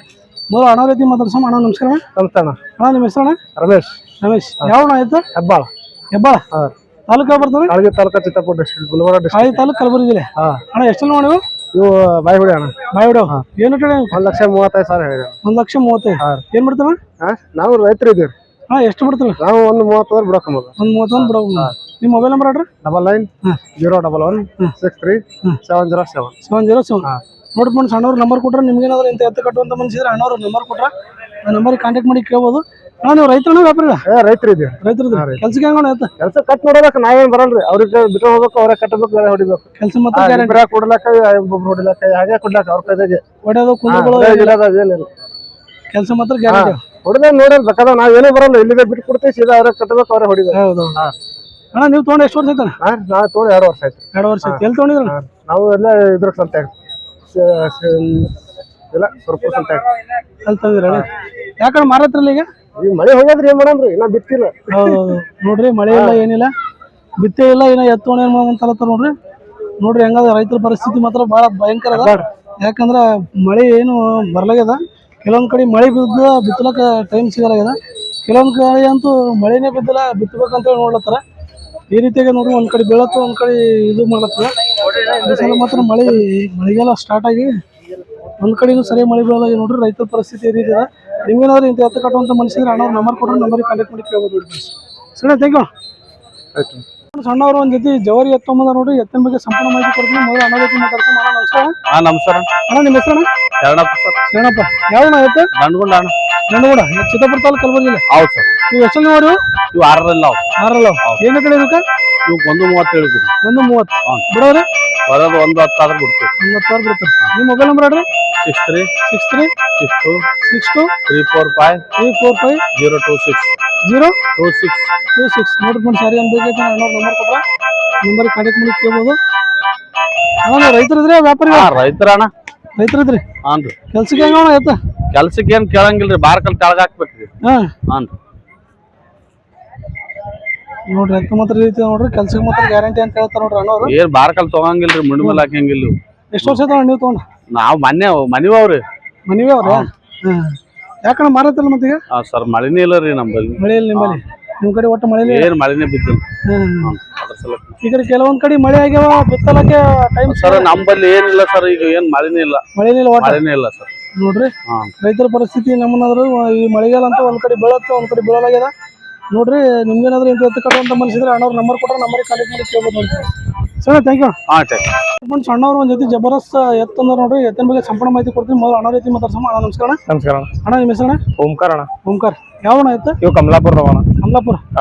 ಮೊದಲು ಅಣ್ಣ ರೀತಿ ಮಾತಾಡ್ಸಮ್ಮ. ಅಣ್ಣ ನಮಸ್ಕಾರ. ನಮಸ್ತೆ ಅಣ್ಣ. ಅಣ್ಣ ನಿಮ್ಮ ಹೆಸರು? ರಮೇಶ್. ಯಾವ ಅಣ್ಣ ಆಯ್ತು? ಹೆಬ್ಬಾಳ ತಾಲೂಕು ಬರ್ತದೆ? ತಾಲೂಕು ಚಿತ್ತಾಪುರ ಡಿಸ್ಟ್ರಿಕ್ಟ್, ಗುಲ್ಬರ್ಗ ಡಿಸ್ಟ್ರಿಕ್ಟ್, ತಾಲೂಕು ಕಲಬುರಗಿ ಜಿಲ್ಲೆ. ಅಣ್ಣ ಎಷ್ಟೆಲ್ಲ ನೋಡಿ ನೀವು? ಇವು ಬಾಯಿಹುಡಿ ಅಣ್ಣ. ಬಾಯಿಹುಡು ಏನು? 1,35,000 ಹೇಳಿ. 1,35,000 ಏನ್ ಬಿಡ್ತಾವ? ನಾವು ರೈತರು ಇದೀವಿ. ಎಷ್ಟು ಬಿಡ್ತಾರ? ನಾವು 1,30 ಬಿಡೋಕೆ. 1,31 ಬಿಡೋದು. ನಿಮ್ಮ ಮೊಬೈಲ್ ನಂಬರ್ ಹೇಳ್ರಿ. 9901637707. ನೋಡಿ ಫ್ರೆಂಡ್ಸ್, ಅಣ್ಣವ್ರ ನಂಬರ್ ಕೊಟ್ರೆ ನಿಮ್ಗೇನಾದ್ರು ಇಂಥ ಎತ್ತು ಕಟ್ಟುವಂತ ಮನುಷ್ಯದ್ರೆ ಅಣ್ಣವ್ರ ನಂಬರ್ ಕೊಟ್ರೆ ಆ ನಂಬರಿಗೆ ಕಾಂಟ್ಯಾಕ್ಟ್ ಮಾಡಿ ಕೇಳ್ಬೋದು. ನೀವು ರೈತರಣ್ಣ ವ್ಯಾಪಾರ? ರೈತರು ಇದೀವಿ. ಕೆಲ್ಸಕ್ಕೆ ಹೆಂಗೋಣ ಎತ್ತ? ಕೆಲಸ ಕಟ್ ನೋಡ್ಬೇಕು, ನಾವೇನ್ ಬರಲ್ರಿ. ಅವ್ರಿಗೆ ಬಿಟ್ಟು ಹೋಗ್ಬೇಕು, ಅವರೇ ಕಟ್ಟಬೇಕು, ಬೇರೆ ಹೊಡಿಬೇಕು. ಕೆಲಸ ಮಾತ್ರ ಕೊಡ್ಲಾಕ ಹೊಡಿಲಾಕ ಹಾಗೆ ಕೊಡ್ಲಾಕ ಅವ್ರ ಕೈದಾಗೆ ಹೊಡೆಯೋದು ಕುಂದಗಳು ಕೆಲಸ ಮಾತ್ರ ಗ್ಯಾರಂಟಿ. ಹೊಡೆದ ನೋಡ್ರಿ ಬೇಕಾದ್ರೆ ನಾವೇನೂ ಬರಲ್ಲ. ಇಲ್ಲಿಗೆ ಬಿಟ್ಟು ಕೊಡ್ತೀವಿ, ಸೀದಾ ಅವ್ರ ಕಟ್ಟಬೇಕು, ಅವರೇ ಹೊಡಿಬೇಕು. ಹೌದು ಅಣ್ಣ. ನೀವು ತೊಗೊಂಡು ಎಷ್ಟು ವರ್ಷ ಆಯ್ತಾನ? ನಾವು ತೊಗೊಂಡು 2 ವರ್ಷ ಆಯ್ತು. 2 ವರ್ಷ ಆಯ್ತು. ಎಲ್ಲಿ ತೊಗೊಂಡಿದ್ರ? ನಾವು ಎಲ್ಲ ಇದ್ರ ಸಂತೆ ಇಲ್ಲ ಸುರಪುರ ಸಂತೆ ಅಲ್ಲಿ ತಂದಿರ ಯಾಕಂದ್ರೆ ಮಾರತ್ರಲ್ಲ ಈಗ ಈಗ ಮಳೆ ಹೋಗ್ಯದ್ರಿ ಏನ್ ಮಾಡಮ್ರಿ ಇನ್ನ ಬಿತ್ತಿಲ್ಲ. ಹೌದು ನೋಡ್ರಿ ಮಳೆ ಇಲ್ಲ ಏನಿಲ್ಲ ಬಿತ್ತೇ ಇಲ್ಲ ಇನ್ನ ಎತ್ತೋಣ ಅಂತಲತ್ತ ನೋಡ್ರಿ ನೋಡ್ರಿ ಹೆಂಗದ ರೈತರ ಪರಿಸ್ಥಿತಿ ಮಾತ್ರ ಬಹಳ ಭಯಂಕರ ಅದ. ಯಾಕಂದ್ರ ಮಳೆ ಏನು ಬರ್ಲಾಗ್ಯದ. ಕೆಲವೊಂದ್ ಕಡೆ ಮಳೆ ಬಿತ್ತಲಕ್ಕ ಟೈಮ್ ಸಿಗಲಾಗ್ಯದ. ಕೆಲವೊಂದ್ ಕಡೆ ಅಂತೂ ಮಳೆನೇ ಬಿದ್ದಿಲ್ಲ ಬಿತ್ತಬೇಕಂತ ಹೇಳಿ ನೋಡ್ಲತ್ತಾರ. ಈ ರೀತಿಯಾಗಿ ನೋಡ್ರಿ ಒಂದ್ ಕಡೆ ಬೀಳತ್ತ ಒಂದ್ ಕಡೆ ಇದು ಮಾಡ್ಲತ್ತದ. ಈ ಸಲ ಮಾತ್ರ ಮಳೆಗೆಲ್ಲ ಸ್ಟಾರ್ಟ್ ಆಗಿ ಒಂದ್ ಕಡೆನೂ ಸರಿ ಮಳೆ ಬೀಳಲಾಗಿ ನೋಡ್ರಿ ರೈತರ ಪರಿಸ್ಥಿತಿ ಈ ರೀತಿ ಇದೆ. ನಿಮ್ಗೇನಾದ್ರು ಇಂತ ಎತ್ತು ಕಟ್ಟುವಂತ ಮನುಷ್ಯರು ಅಣ್ಣ ನಂಬರ್ ಕೊಟ್ಟರೆ ನಂಬರಿಗೆ ಕಾಂಟ್ಯಾಕ್ಟ್ ಮಾಡಿ ಕೇಳ್ಬೋದು ನೋಡಿ. ಸರಿ ಥ್ಯಾಂಕ್ ಯು. ಸಣ್ಣವರು ಒಂದ್ ಜೊತೆ ಜವರಿ ಎತ್ತೊಂಬಂದ ನೋಡ್ರಿ ಎತ್ತಿನ ಬಗ್ಗೆ ಸಂಪೂರ್ಣ ಮಾಹಿತಿ ಕೊಡ್ತೀನಿ. ಮೊದಲು ಅಣ್ಣ ಜೊತೆ ಮಾತಾಡ್ತೀನಿ. ಅಣ್ಣ ನಮಸ್ಕಾರ. ನಮಸ್ಕಾರ ಅಣ್ಣ ನಿಮ್ಮ ಹೆಸರು? ಶರಣಪ್ಪ ಸರ್. ಶರಣಪ್ಪ. ಯಾವಣ್ಣ ಎತ್ತು? ಗಂಡ್ಗುಂಡ ಅಣ್ಣ. ಗಂಡಗೂಡ ಚಿತ್ತಾಪುರ ತಾಲೂಕು ಕಲಬುರಗಿ. ಹೌದು ಸರ್. ನೀವು ಎಷ್ಟು ನೋಡ್ರಿ? ಇವು 6ರಲ್ಲ ಅವು. 6ರಲ್ಲ ಏನ ಕಡೆ ಇದಕ್ಕೆ? ಇವು 1:30 ಹೇಳಿದ್ರಿ. 1:30 ಬಿಡೋರಿ? ಬರೋದು 1:10 ಆದ್ರೆ ಬಿಡ್ತೀವಿ. 1:10 ಬಿಡ್ತಾರೆ. ನಿಮ್ಮ ಮೊಬೈಲ್ ನಂಬರ್ ಹೇಳ್ರಿ? 63 62 62 345 345 026 026 ನೋಡ್ರಿ ಫ್ರೆಂಡ್ಸ್ ಯಾರಿಗೆ ಬೇಕಾಯ್ತು ಅಣ್ಣ ನಂಬರ್ ಕೊಟ್ರ ನಂಬರಿಗೆ ಕಾಂಟ್ಯಾಕ್ಟ್ ಮಾಡಿ ಕೇಳ್ಬೋದು. ಅಣ್ಣ ರೈತರಿದ್ರೆ ವ್ಯಾಪಾರಿ? ರೈತರ ಅಣ್ಣ. ರೈತರಿದ್ರಿ? ಹಾನ್ರಿ. ಕೆಲ್ಸಕ್ಕೆ ಹೆಂಗಣ್ಣ ಎತ್ತ? ಕೆಲ್ಸಕ್ಕೆ ಏನ್ ಕೇಳಂಗಿಲ್ರಿ, ಬಾರ್ಕಲ್ ತೆಳಗ ಹಾಕ್ಬೇಕ್ರಿ. ಹಾನ್ರಿ. ನೋಡ್ರಿ ಎತ್ತ ಮಾತ್ರ ರೀತಿ ನೋಡ್ರಿ ಕೆಲ್ಸಕ್ಕೆ ಮಾತ್ರ ಗ್ಯಾರಂಟಿ ಅಂತ ಹೇಳ್ತಾರ ನೋಡ್ರಿ ಅಣ್ಣವ್ರು. ಏನ್ ಬಾರ್ಕಲ್ ತಗೊಂಗಿಲ್ರಿ, ಮುಂಡ್ ಮೇಲೆ ಹಾಕಂಗಿಲ್ಲ. ಎಷ್ಟು ವರ್ಷ ಆಯ್ತು ನೀವು ತಗೊಂಡ? ನಾವ್ ಮನಿವವ್ರಿ. ಮನಿವೇ ಅವ್ರಿ? ಯಾಕಣ್ಣ ಮಾರತ್ತಲ್ಲ ಮತ್ತೀಗ? ಸರ್ ಮಳಿನೇ ಇಲ್ಲ ರೀ ನಮ್ಮಲ್ಲಿ. ಮಳೆ ಇಲ್ಲ ನಿಮ್ಮಲ್ಲಿ? ನಿಮ್ ಕಡೆ ಒಟ್ಟು ಮಳೆ ಏನ್ ಮಳಿನೇ ಬಿದ್ದಿಲ್ಲ. ಈ ಕಡೆ ಕೆಲವೊಂದ್ ಕಡೆ ಮಳೆ ಆಗ್ಯಾವ ಬಿತ್ತಲಕ್ಕೆ ಟೈಮ್. ಸರ್ ನಮ್ಮಲ್ಲಿ ಏನಿಲ್ಲ ಸರ್, ಈಗ ಏನ್ ಮಳಿನೇ ಇಲ್ಲ. ಮಳೆನೇ ಇಲ್ಲ ಸರ್. ನೋಡ್ರಿ ರೈತರ ಪರಿಸ್ಥಿತಿ ನಮ್ಮನ್ನಾದ್ರು ಈ ಮಳೆಗಾಲ ಅಂತ ಒಂದ್ ಕಡೆ ಬೀಳತ್ತ ಒಂದ್ ಕಡೆ ಬೀಳಲಾಗ್ಯದ. ನೋಡ್ರಿ ನಿಮ್ಗೇನಾದ್ರು ಇಂತ ಎತ್ತು ಕಟ್ಟುವಂತ ಮನುಷ್ಯದ್ರೆ ಅಣ್ಣವ್ರ ನಂಬರ್ ಕೊಟ್ರೆ ನಂಬರಿಗೆ ಕಾಂಟ್ಯಾಕ್ಟ್ ಮಾಡಿ ಕೇಳ್ಬೋದು ಅಂತ. ಸರಿ ಥ್ಯಾಂಕ್ ಯು. ಸಣ್ಣವ್ರು ಒಂದ್ ಜೊತೆ ಜಬರ್ದಸ್ತ್ ಎತ್ತಂದ್ರೆ ನೋಡ್ರಿ ಎತ್ತಿನ ಬಗ್ಗೆ ಸಂಪೂರ್ಣ ಮಾಹಿತಿ ಕೊಡ್ತೀನಿ. ಮೊದಲು ಅಣ್ಣ ರೀತಿ ಮಾತಾಡ್ಸೋಣ. ಅಣ್ಣ ನಮಸ್ಕಾರ. ನಮಸ್ಕಾರ ಅಣ್ಣ ನಿಮ್ಮ ಹೆಸರು? ಓಂಕಾರ ಅಣ್ಣ. ಓಂಕಾರ. ಯಾವಣ್ಣ ಎತ್ತು? ಇವು ಕಮಲಾಪುರ ಅಣ್ಣ. ಕಮಲಾಪುರ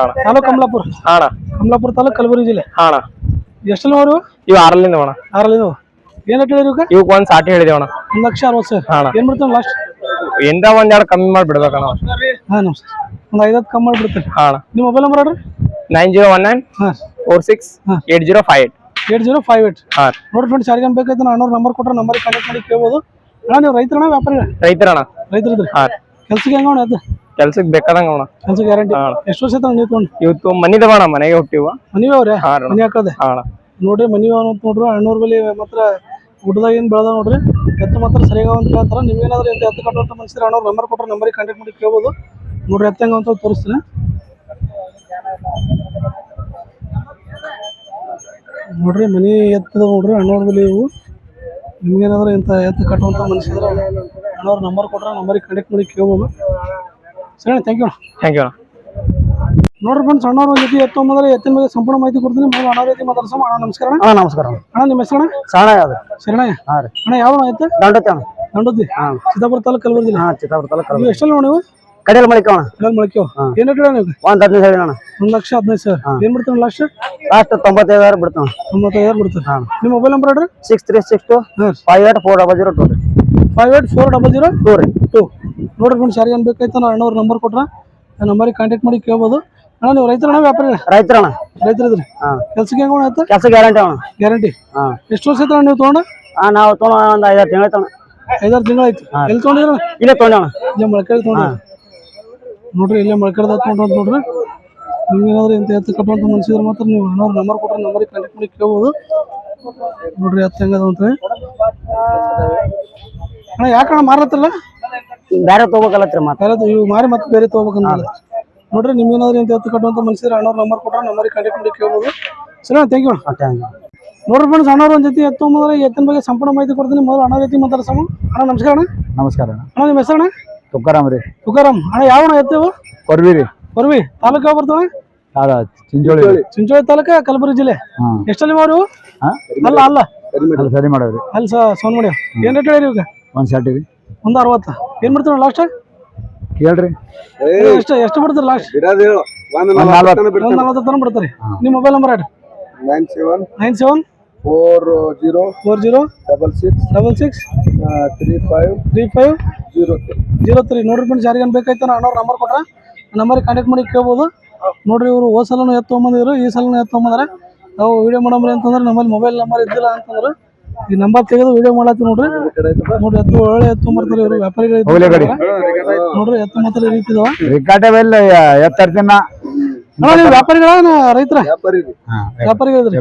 ತಾಲೂಕು ಕಮಲಾಪುರ. ಕಮಲಾಪುರ ತಾಲೂಕು ಕಲಬುರಗಿ ಜಿಲ್ಲೆ. ಎಷ್ಟು ಅವರು? ಇವು 6ರಿಂದ ಅಣ್ಣ. 6ರಿಂದ ಏನ್ ಹೇಳಿರಿ ಇವಕ್ಕೆ? ಇವಕ್ಕೆ 160 ಹೇಳಿದೇವಣ್ಣ. 1,60,000 ಏನ್ ಬಿಡ್ತಾನ ಲಾಸ್ಟ್? ಎಂದ ಒಂದೆರಡು ಕಮ್ಮಿ ಮಾಡಿ ಬಿಡ್ಬೇಕಣ್ಣ. ನಮಸ್ಕಾರ. ಒಂದು 5 ಕಮ್ಮಿ ಮಾಡಿ ಬಿಡ್ತೀನಿ. ನಿಮ್ಮ ಮೊಬೈಲ್ ನಂಬರ್ ಹೇಳ್ರಿ? 9019 46 8058 8058. ನೋಡಿ ಫ್ರೆಂಡ್ಸ್ ಯಾರಿಗೇನು ಬೇಕಾಯ್ತು ಅಣ್ಣವ್ರ ನಂಬರ್ ಕೊಟ್ರೆ ನಂಬರಿಗೆ ಕಾಂಟ್ಯಾಕ್ಟ್ ಮಾಡಿ ಕೇಳ್ಬೋದು. ಅಣ್ಣ ನೀವು ರೈತರಣ್ಣ ವ್ಯಾಪಾರಿ? ರೈತರಣ್ಣ. ರೈತರಿದ್ರಿ? ಕೆಲ್ಸಕ್ಕೆ ಹೆಂಗ ಅಣ್ಣ ಅದು? ಕೆಲ್ಸಕ್ಕೆ ಬೇಕಾದಂಗ ಅಣ್ಣ. ಕೆಲ್ಸ ಗ್ಯಾರಂಟಿ. ಎಷ್ಟು ವರ್ಷ ಆಯ್ತು ನೀವು ತಗೊಂಡು? ಇವತ್ತು ಮನಿದವ ಅಣ್ಣ, ಮನೆಗೆ ಹುಟ್ಟಿವ. ಮನಿವೆ ಅವ್ರೆ? ಮನಿ ಹಾಕದೆ ನೋಡ್ರಿ ಮನಿವ ಅಂತ ನೋಡ್ರಿ. ಅಣ್ಣವ್ರ ಬಳಿ ಮಾತ್ರ ಗುಡ್ಡದಾಗ ಏನ್ ಬೆಳೆದ ನೋಡ್ರಿ ಎತ್ತು ಮಾತ್ರ ಸರಿಯಾಗ ಅಂತ ಹೇಳ್ತಾರ. ನೀವೇನಾದ್ರೂ ಇಂತ ಎತ್ತು ಕಟ್ಟುವಂತ ಮನುಷ್ಯರು ಅಣ್ಣವ್ರ ನಂಬರ್ ಕೊಟ್ರೆ ನಂಬರಿಗೆ ಕಾಂಟ್ಯಾಕ್ಟ್ ಮಾಡಿ ಕೇಳ್ಬೋದು. ನೋಡ್ರಿ ಎತ್ತ ಹೆಂಗ ಅಂತ ತೋರಿಸ್ತೀನಿ. ನೋಡ್ರಿ ಮನಿ ಎತ್ತದ ನೋಡ್ರಿ ಅಣ್ಣವ್ರ ಬಳಿ ಇವು. ನಿಮ್ಗೇನಾದ್ರೂ ಇಂತ ಎತ್ತು ಕಟ್ಟುವಂತ ಮನುಷ್ಯರು ಅಣ್ಣವ್ರ ನಂಬರ್ ಕೊಟ್ರೆ ನಂಬರಿಗೆ ಕಾಂಟ್ಯಾಕ್ಟ್ ಮಾಡಿ ಕೇಳ್ಬೋದು. ಸರಿ ಥ್ಯಾಂಕ್ ಯು. Thank you. ನೋಡ್ರಿ ಫ್ರೆಂಡ್ಸ್ ಅಣ್ಣವ್ರ ಒಂದು ಜೊತೆ ಎತ್ತೊಂಬಂದ್ರೆ ಎತ್ತಿನ ಬಗ್ಗೆ ಸಂಪೂರ್ಣ ಮಾಹಿತಿ ಕೊಡ್ತೀನಿ. ಮೊದಲು ಅಣ್ಣ ರೀತಿ ಮಾತಾಡ್ಸೋಣ. ಅಣ್ಣ ನಮಸ್ಕಾರ. ನಮಸ್ಕಾರ ಅಣ್ಣ ನಿಮ್ಮ ಹೆಸರು? ಶರಣಯ್ಯ. ಶರಣಯ್ಯ. ಅಣ್ಣ ಯಾವ ಎತ್ತು? ದಂಡತಿ ಅಣ್ಣ. ದಂಡತಿ. ಚಿತ್ತಾಪುರ ತಾಲೂಕು ಕಲಬುರಗಿ ಜಿಲ್ಲೆ. ಚಿತ್ತಾಪುರ ತಾಲೂಕು. ನೀವು ಎಷ್ಟೆಲ್ಲ ನೀವು? ಕಡೆಯಲ್ಲಿ ಮಳಿಕೆ ಅಣ್ಣ. ಕಡೆಯಲ್ಲಿ ಮಳಿಕೆ. ಏನು ರೇಟ್ ನೀವು? 115 ಹೇಳಿ ಅಣ್ಣ. 1,15,000 ಏನ್ ಬಿಡ್ತಾನೆ ಲಾಸ್ಟ್? ಲಾಸ್ಟ್ 95,000 ಬಿಡ್ತಾನ. 95,000 ಬಿಡ್ತಾನೆ. ನಿಮ್ಮ ಮೊಬೈಲ್ ನಂಬರ್ ಹೇಳ್ರಿ? 6362 584002 584002. ನೋಡ್ರಿ ಫ್ರೆಂಡ್ಸ್ ಯಾರಿಗೆ ಏನ್ ಬೇಕಾಯ್ತು ಅಣ್ಣವ್ರ ನಂಬರ್ ಕೊಟ್ರ ಆ ನಂಬರಿಗೆ ಕಾಂಟ್ಯಾಕ್ಟ್ ಮಾಡಿ ಕೇಳ್ಬೋದು. ಅಣ್ಣ ನೀವು ರೈತರಣ್ಣ ವ್ಯಾಪಾರಿ? ರೈತರಣ್ಣ. ರೈತರಿದ್ರಿ? ಕೆಲ್ಸಕ್ಕೆ ಹೆಂಗ ಆಯ್ತು? ಕೆಲಸ ಗ್ಯಾರಂಟಿ ಅಣ್ಣ. ಗ್ಯಾರಂಟಿ. ಎಷ್ಟು ವರ್ಷ ಆಯ್ತು ನೀವು ತಗೊಂಡ? ನಾವು ತಗೊಂಡ ಒಂದು 5-6 ತಿಂಗಳು ಆಯ್ತು. 5-6 ತಿಂಗಳು ಆಯ್ತು. ಎಲ್ಲಿ ತಗೊಂಡಿದ್ರ? ಇಲ್ಲೇ ತಗೊಂಡಣ್ಣ. ಇಲ್ಲೇ ಮೊಳಕೆರೆ ತಗೊಂಡ. ನೋಡ್ರಿ ಇಲ್ಲೇ ಮೊಳಕೆರೆದ ತಗೊಂಡ್ ನೋಡ್ರಿ. ನೀವೇನಾದ್ರೂ ಇಂತ ಎತ್ತು ಕಟ್ಟುವಂತ ಮನುಷ್ಯರು ಮಾತ್ರ ನೀವು ಅಣ್ಣವ್ರ ನಂಬರ್ ಕೊಟ್ರೆ ನಂಬರಿಗೆ ಕಾಂಟ್ಯಾಕ್ಟ್ ಮಾಡಿ ಕೇಳ್ಬೋದು. ನೋಡ್ರಿ ಎತ್ತು ಹೆಂಗದ ಅಂತ. ಅಣ್ಣ ಯಾಕಣ್ಣ ಮಾರತ್ತಲ್ಲ? ಬೇರೆ ತಗೋಬೇಕಲ್ಲತ್ರಿ ಮತ್ತೆ. ಬೇರೆ ಇವು ಮಾರಿ ಮತ್ತೆ ಬೇರೆ ತಗೋಬೇಕಂತ ನೋಡ್ರಿ. ನಿಮ್ಗೇನಾದ್ರೂ ಇಂತ ಎತ್ತು ಕಟ್ಟುವಂತ ಮನುಷ್ಯರು ಅಣ್ಣವ್ರ ನಂಬರ್ ಕೊಟ್ರೆ ನಂಬರಿಗೆ ಕಾಂಟ್ಯಾಕ್ಟ್ ಮಾಡಿ ಕೇಳ್ಬೋದು. ಸರಿ ಥ್ಯಾಂಕ್ ಯು. ನೋಡ್ರಿ ಫ್ರೆಂಡ್ಸ್ ಅಣ್ಣವ್ರ ಒಂದು ಜೊತೆ ಎತ್ತೊಂಬಂದ್ರೆ ಎತ್ತಿನ ಬಗ್ಗೆ ಸಂಪೂರ್ಣ ಮಾಹಿತಿ ಕೊಡ್ತೀನಿ. ಮೊದಲು ಅಣ್ಣ ರೀತಿ ಮಾತಾಡ್ಸೋಣ. ಅಣ್ಣ ನಮಸ್ಕಾರ. ಅಣ್ಣ ನಮಸ್ಕಾರ. ಅಣ್ಣ ನಿಮ್ಮ ಹೆಸರು? ತುಕಾರಾಮ್ ರೀ. ತುಕಾರಾಮ್. ಅಣ್ಣ ಯಾವಣ್ಣ ಎತ್ತೇವು? ಕೊರ್ವಿ ರೀ. ಕೊರ್ವಿ ತಾಲೂಕು ಯಾವ ಬರ್ತವೆ? ಚಿಂಚೋಳಿ. ಚಿಂಚೋಳಿ ತಾಲೂಕ ಕಲಬುರಗಿ ಜಿಲ್ಲೆ. ಎಷ್ಟಲ್ಲಿ ಮಾರು? ಅಲ್ಲ ಅಲ್ಲ ಸರಿ ಮಾಡೋರಿ. ಅಲ್ಲಿ ಸೋನ್ ಮಾಡಿ. ಏನ್ ರೇಟ್ ಹೇಳಿರಿ ಈಗ? 160 ರೀ. 160. ಏನ್ ಬಿಡ್ತೀರ ಲಾಸ್ಟ್? ಕೇಳ್ರಿ ಎಷ್ಟು ಬಿಡ್ತೀರಿ ಲಾಸ್ಟ್? 140 ತನಕ ಬಿಡ್ತಾರೆ. ನಿಮ್ಮ ಮೊಬೈಲ್ ನಂಬರ್ ಹೇಳಿ? 97 40 66 35 03. ನೋಡ್ರಿ ಫ್ರೆಂಡ್ಸ್ ಯಾರಿಗೆ ಬೇಕಾಯ್ತು ಅಣ್ಣವ್ರ ನಂಬರ್ ಕೊಟ್ರೆ ನಂಬರಿಗೆ ಕಾಂಟ್ಯಾಕ್ಟ್ ಮಾಡಿ ಕೇಳ್ಬೋದು. ನೋಡ್ರಿ ಇವರು ಹೋದ ಸಲನು ಎತ್ತು ತೊಗೊಂಬಂದಿದ್ರು, ಈ ಸಲನು ಎತ್ತು ತೊಗೊಂಬಂದಾರೆ. ನಾವು ವಿಡಿಯೋ ಮಾಡಮ್ರಿ ಅಂತಂದ್ರೆ ನಮ್ಮಲ್ಲಿ ಮೊಬೈಲ್ ನಂಬರ್ ಇದ್ದಿಲ್ಲ ಅಂತಂದ್ರೆ ಈ ನಂಬರ್ ತೆಗೆದು ವಿಡಿಯೋ ಮಾಡತ್ತೀವಿ ನೋಡ್ರಿ. ಎತ್ತು ಒಳ್ಳೆ ಎತ್ತು ಬರ್ತಾರೆ ಇವರು ವ್ಯಾಪಾರಿಗಳು ನೋಡ್ರಿ. ಎತ್ತು ಮಾತ್ರ ಈ ರೀತಿ ಇದಾವ. ನೀವು ವ್ಯಾಪಾರಿಗಳ ರೈತರ ವ್ಯಾಪಾರಿಗಳಿದ್ರಿ?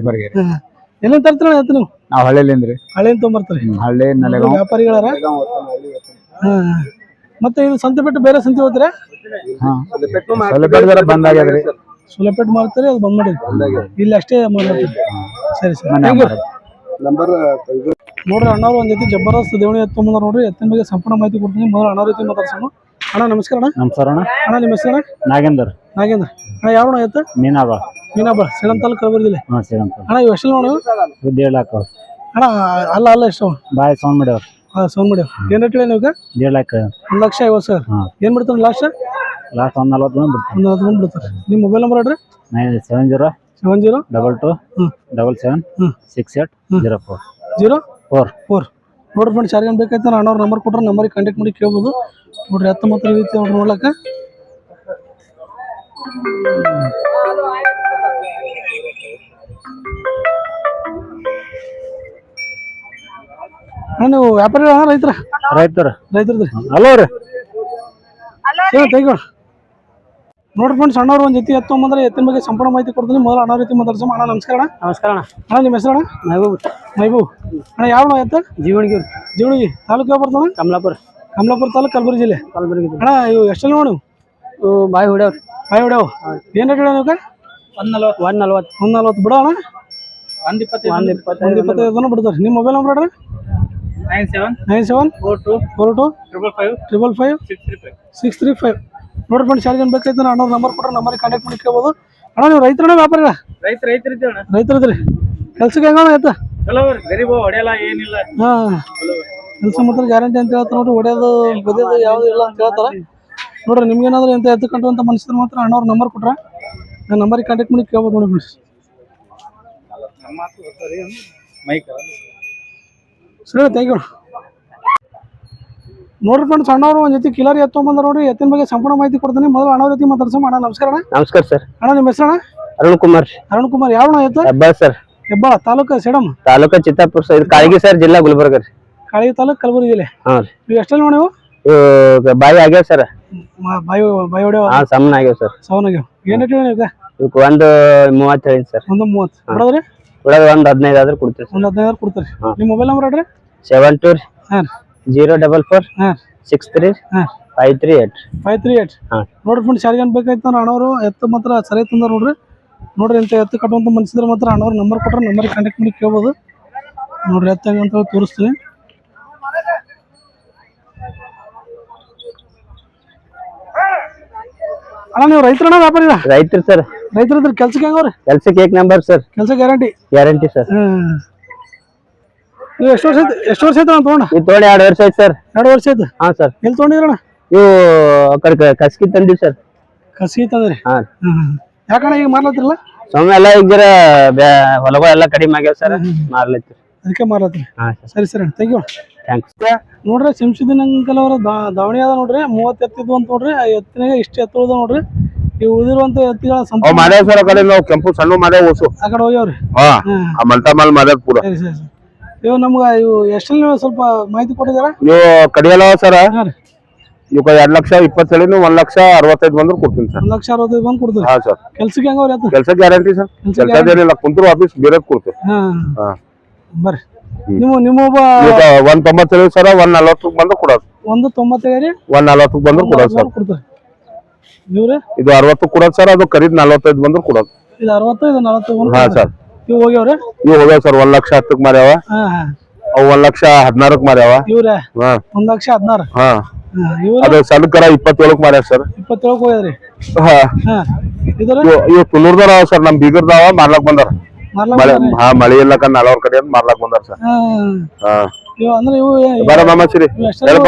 ಎಲ್ಲಿಂದ ತರ್ತೀರ ಎತ್ತು ನೀವು? ನಾವು ಹಳ್ಳಿಲಿಂದ್ರಿ. ಹಳ್ಳಿಯಿಂದ ತೊಗೊಂಬರ್ತೀರಿ? ವ್ಯಾಪಾರಿಗಳಾರ? ಮತ್ತೆ ಇದು ಸಂತೆ ಬಿಟ್ಟು ಬೇರೆ ಸಂತೆ ಹೋಗ್ತೀರಾ? ಬಂದಾಗ್ಯದ್ರಿ. ಸುಲಪೇಟ್ ಮಾಡ್ತೀರಿ, ಅದು ಬಂದ್ ಮಾಡಿ ಇಲ್ಲಿ ಅಷ್ಟೇ ಮಾಡ್ತೀರಿ. ಸರಿ ಸರಿ ನೋಡ್ರಿ. ಅಣ್ಣವ್ರು ಒಂದ್ ಜೊತೆ ಜಬರ್ದಸ್ತ್ ದೇವಣಿ ಎತ್ತು ಬಂದಾರ ನೋಡ್ರಿ. ಎತ್ತಿನ ಬಗ್ಗೆ ಸಂಪೂರ್ಣ ಮಾಹಿತಿ ಕೊಡ್ತೀನಿ. ಮೊದಲು ಅಣ್ಣ ರೀತಿ ಮಾತಾಡ್ಸೋಣ. ಅಣ್ಣ ನಮಸ್ಕಾರ. ನಮಸ್ಕಾರ ಅಣ್ಣ. ಅಣ್ಣ ನಿಮ್ಮ ಹೆಸರು? ನಾಗೇಂದ್ರ. ನಾಗೇಂದ್ರ ಅಣ್ಣ. ಯಾವ ಎತ್ತು? ಮೀನಾಬಾಳ್. ಸೇಡಂ ತಾಲೂಕು ಕಲಬುರಗಿ ಜಿಲ್ಲೆ. ಅಣ್ಣ ಇವು ಎಷ್ಟು ನೋಡು? ಅಣ್ಣ ಅಲ್ಲ ಎಷ್ಟು? ಬಾಯ್ ಸೌಂಡ್ ಮಾಡ್ಯಾವ್ರ. ಸೌಂಡ್ ಮಾಡ್ಯಾವ. ಏನ್ ರೇಟ್ ಹೇಳಿ ನೀವು? 1,50,000. ಏನ್ ಬಿಡ್ತಾರೆ ಲಾಸ್ಟ್? 1,40,000 ಬಿಡ್ತಾರೆ. ನಿಮ್ಮ ಮೊಬೈಲ್ ನಂಬರ್ ಹೇಳ್ರಿ. 70 22 77 68 04. ನೋಡ್ರಿ ಫ್ರೆಂಡ್ಸ್, ಯಾರಿಗೇನು ಬೇಕಾಯ್ತು ಅಣ್ಣವ್ರ ನಂಬರ್ ಕೊಟ್ರೆ ನಂಬರಿಗೆ ಕಾಂಟ್ಯಾಕ್ಟ್ ಮಾಡಿ ಕೇಳ್ಬೋದು. ನೋಡ್ರಿ ಎತ್ತ ಮಾತ್ರ ರೀತಿ ಅವ್ರು ನೋಡ್ಲಕ್ಕ. ನೀವು ವ್ಯಾಪಾರಿಗಳ ರೈತರದ್ರಿ? ಹಲೋ ರೀ. ತೆಗಿಗೋಣ. ನೋಡ್ರಿ ಫ್ರೆಂಡ್ಸ್, ಅಣ್ಣವ್ರು ಒಂದು ಜೊತೆ ಎತ್ತು ಬಂದ್ರೆ ಎತ್ತಿನ ಬಗ್ಗೆ ಸಂಪೂರ್ಣ ಮಾಹಿತಿ ಕೊಡ್ತೀನಿ. ಮೊದಲು ಅಣ್ಣ ರೀತಿ ಮಾತಾಡ್ಸೋಣ. ಅಣ್ಣ ನಮಸ್ಕಾರ. ನಮಸ್ಕಾರ ಅಣ್ಣ. ಅಣ್ಣ ನಿಮ್ಮ ಹೆಸರು? ಅಣ್ಣ ಮೈಬೂಬ್. ಅಣ್ಣ ಯಾವ ಎತ್ತು? ಜೀವಣಿಗೆ. ತಾಲೂಕು ಯಾವ ಬರ್ತಾನೆ? ಕಮಲಾಪುರ ತಾಲೂಕು, ಕಲಬುರಗಿ ಜಿಲ್ಲೆ. ಅಣ್ಣ ಇವು ಎಷ್ಟು ನೋಡಿ? ಬಾಯಿ ಹೊಡ್ಯಾವ್ರ. ಏನ್ ರೇಟ್ ಹೇಳ ನೀವು? 140 ಬಿಡ ಅಣ್ಣ. 125 ಬಿಡ್ತಾರೆ. ನಿಮ್ಮ ಮೊಬೈಲ್ ನಂಬರ್ ಹೇಳ್ರಿ. 97 42 555 635. ನೋಡ್ರಿ ಫ್ರೆಂಡ್ಸ್, ಯಾರಿಗೇನು ಬೇಕಾಯ್ತು ಅಣ್ಣವ್ರ ನಂಬರ್ ಕೊಟ್ರೆ ನಂಬರಿಗೆ ಕಾಂಟ್ಯಾಕ್ಟ್ ಮಾಡಿ ಕೇಳ್ಬೋದು. ಅಣ್ಣ ನೀವು ರೈತರಣ್ಣ ವ್ಯಾಪಾರಿಗಳ? ರೈತರಿದ್ರಿ. ಕೆಲ್ಸಕ್ಕೆ ಹೆಂಗ ಆಯ್ತಾ? ಕೆಲಸ ಮಾತ್ರ ಗ್ಯಾರಂಟಿ ಅಂತ ಹೇಳ್ತಾರೆ ನೋಡ್ರಿ. ಹೊಡೆಯೋದು ಬದಿಯೋದು ಯಾವ್ದು ಇಲ್ಲ ಅಂತ ಹೇಳ್ತಾರೆ ನೋಡ್ರಿ. ನಿಮ್ಗೇನಾದ್ರು ಎಂತ ಎತ್ತು ಕಟ್ಟು ಅಂತ ಮನಸ್ಸಿದ್ರೆ ಮಾತ್ರ ಅಣ್ಣವ್ರ ನಂಬರ್ ಕೊಟ್ರೆ ನಾನು ನಂಬರಿಗೆ ಕಾಂಟ್ಯಾಕ್ಟ್ ಮಾಡಿ ಕೇಳ್ಬೋದು ನೋಡಿ ಫ್ರೆಂಡ್ಸ್. ಸರಿ ಥ್ಯಾಂಕ್ ಯು. ನೋಡ್ರಿ ಫ್ರೆಂಡ್ಸ್, ಅಣ್ಣವ್ರು ಒಂದು ಜೊತೆ ಕಿಲಾರಿ ಎತ್ತು ಬಂದ ನೋಡ್ರಿ. ಎತ್ತಿನ ಬಗ್ಗೆ ಸಂಪೂರ್ಣ ಮಾಹಿತಿ ಕೊಡ್ತೀನಿ. ಮೊದಲು ಅಣ್ಣ ರೀತಿ ಮಾತಾಡ್ಸೋಣ. ಅಣ್ಣ ನಮಸ್ಕಾರ. ನಮಸ್ಕಾರ ಸರ್. ಅಣ್ಣ ನಿಮ್ಮ ಹೆಸರು? ಅರುಣ್ ಕುಮಾರ್. ಯಾವ ಎತ್ತು? ಹೆಬ್ಬಾಳ ತಾಲೂಕು ಸೇಡಂ ಚಿತ್ತಾಪುರ ಸರ್. ಕಾಳಗಿ ಸರ್, ಜಿಲ್ಲಾ ಗುಲ್ಬರ್ಗ ರೀ. ಕಾಳಗಿ ತಾಲೂಕು, ಕಲಬುರಗಿ ಜಿಲ್ಲೆ. ನೀವು ಎಷ್ಟಲ್ಲಿ ನೋಡಿ? ನೀವು ಬಾಯಿ ಆಗ್ಯಾವ ಸರ್. ಬಾಯಿ ಹೊಡೆಯವ? ಸಣ್ಣ ಆಗ್ಯಾವ ಸರ್. ಸೌನಾಗ್ಯಾವ. ಏನ್ ರೇಟ್ ಹೇಳಿ? ಇವಕ್ಕೆ 130 ಹೇಳಿ ಸರ್. 130 ಬಿಡೋದ್ರಿ? ಬಿಡೋದು 15 ಆದ್ರೆ ಕೊಡ್ತೀರಿ. 15 ಕೊಡ್ತೀರಿ. ನಿಮ್ಮ ಮೊಬೈಲ್ ನಂಬರ್ ಹೇಳ್ರಿ. 72 044 63 538. ನೋಡ್ರಿ ಫ್ರೆಂಡ್ಸ್, ಯಾರಿಗೇನು ಬೇಕಾಯ್ತು ಅಣ್ಣವ್ರು ಎತ್ತು ಮಾತ್ರ ಸರಿ ತಂದಾರ ನೋಡ್ರಿ. ಇಂಥ ಎತ್ತು ಕಟ್ಟುವಂತ ಮನಸ್ಸಿದ್ರೆ ಮಾತ್ರ ಅಣ್ಣವ್ರ ನಂಬರ್ ಕೊಟ್ರೆ ನಂಬರಿಗೆ ಕಾಂಟ್ಯಾಕ್ಟ್ ಮಾಡಿ ಕೇಳ್ಬೋದು. ನೋಡ್ರಿ ಎತ್ತು ಹೆಂಗಂತ ತೋರಿಸ್ತೀನಿ. ಅಣ್ಣ ನೀವು ರೈತರಣ್ಣ ವ್ಯಾಪಾರಿಗಳ? ರೈತರು ಸರ್. ರೈತರಿದ್ರೆ ಕೆಲ್ಸಕ್ಕೆ ಹೆಂಗವ್ರಿ? ಕೆಲ್ಸಕ್ಕೆ 1 ನಂಬರ್ ಸರ್. ಕೆಲಸ ಗ್ಯಾರಂಟಿ ಸರ್. ನೀವು ಎಷ್ಟು ವರ್ಷ ಆಯ್ತು ನಾನು ತಗೊಂಡ? ಇದು ತಗೊಂಡು 2 ವರ್ಷ ಆಯ್ತು ಸರ್. 2 ವರ್ಷ ಆಯ್ತು? ಹಾಂ ಸರ್. ಎಲ್ಲಿ ತೊಗೊಂಡಿದ್ರಣ್ಣ? ಇವು ಕಸ್ಕಿ ತಂದಿವಿ ಸರ್. ಕಸ್ಕಿ ತಂದ್ರಿ? ಹಾಂ. ಯಾಕಣ್ಣ ಈಗ ಮಾರ್ಲತ್ತಿರಲ್ಲ? ಸೊಮ್ಮೆ ಎಲ್ಲ ಈಗ ಜರ ಹೊಲಗಳೆಲ್ಲ ಕಡಿಮೆ ಆಗ್ಯಾವ ಸರ್, ಮಾರ್ಲತ್ತಿ. ಅದಕ್ಕೆ ಮಾರ್ಲತ್ರಿ? ಹಾಂ ಸರಿ ಥ್ಯಾಂಕ್ ಯು. ಥ್ಯಾಂಕ್ಸ್. ನೋಡ್ರಿ ಶಂಶುದ್ದೀನ್ ಅಂಕಲ್ ಅವರ ದಾವಣಿ ಅದ ನೋಡ್ರಿ. 30 ಎತ್ತಿದ್ವು ಅಂತ ನೋಡ್ರಿ. ಆ ಎತ್ತಿನಾಗ ಇಷ್ಟು ಎತ್ತು ಉಳ್ದ ನೋಡ್ರಿ. ಈ ಉಳಿದಿರುವಂತ ಎತ್ತಿಗಳ ಕೆಂಪು ಸಣ್ಣ ಮಾಡ್ಯಾವ ಆ ಕಡೆ ಹೋಗ್ಯಾವ್ರಿ. ಸರಿ. ಇವು ನಮ್ಗ ಇವು ಎಷ್ಟಲ್ಲಿ ನೀವು ಸ್ವಲ್ಪ ಮಾಹಿತಿ ಕೊಟ್ಟಿದಾರ? ಇವು ಕಡಿಯಲ್ಲ ಸರ್. ಇವಕ್ಕೆ 2,20,000 1,65,000 ಬಂದ್ರೆ ಕೊಡ್ತೀನಿ ಸರ್. 1,65,000 ಬಂದು ಕೊಡ್ತೀವಿ. ಹಾಂ ಸರ್. ಕೆಲ್ಸಕ್ಕೆ ಹೆಂಗವ್ರಿ? ಕೆಲಸ ಗ್ಯಾರಂಟಿ ಸರ್. ಕೆಲಸ ಏನಿಲ್ಲ, ಕುಂತ್ರು ಆಫೀಸ್ ಬೇರೆ ಕೊಡ್ತೀವಿ. ಬರ್ರಿ. ನಿಮ್ಮ 1,97 ಸರ್. 1,40 ಬಂದ್ರೆ ಕೊಡೋದು. 1,97 1,40 ಬಂದ್ರೆ ಕೊಡೋದು ಸರ್. ಕೊಡ್ತೀವಿ. ಇವ್ರೆ ಇದು 60 ಕೊಡೋದು ಸರ್. ಅದು ಖರೀದ್ 45 ಬಂದ್ರೆ ಕೊಡೋದು. ಇದು 60 ಇದು 40. ಹಾಂ ಸರ್. ಇವು ಹೋಗ್ಯಾವ್ರಿ? ಇವು ಹೋಗ್ಯಾವ ಸರ್. 1,10,000 ಮಾರ್ಯಾವ. ಅವು 1,16,000 ಮಾರ್ಯಾವ. ಇವ್ರೆ 1,16,000. ಅದು ಸಣ್ಣ ಕರ 27 ಮಾರ್ಯಾವ ಸರ್. 27 ಹೋಗ್ಯಾದ್ರಿ? ಇವು ತುನೂರ್ದಾರ ಸರ್. ನಮ್ ಬೀಗರ್ದಾವ ಮಾರ್ಲಾಕ್ ಬಂದಾರ. ಮಳಿ ಇಲ್ಲಕ ನಾಲ್ವರ್ ಕಡೆ ಮಾರ್ಲಾಕ್ ಬಂದಾರ ಸರ್. ಬರ ಮಾಮಾಶ್ರೀ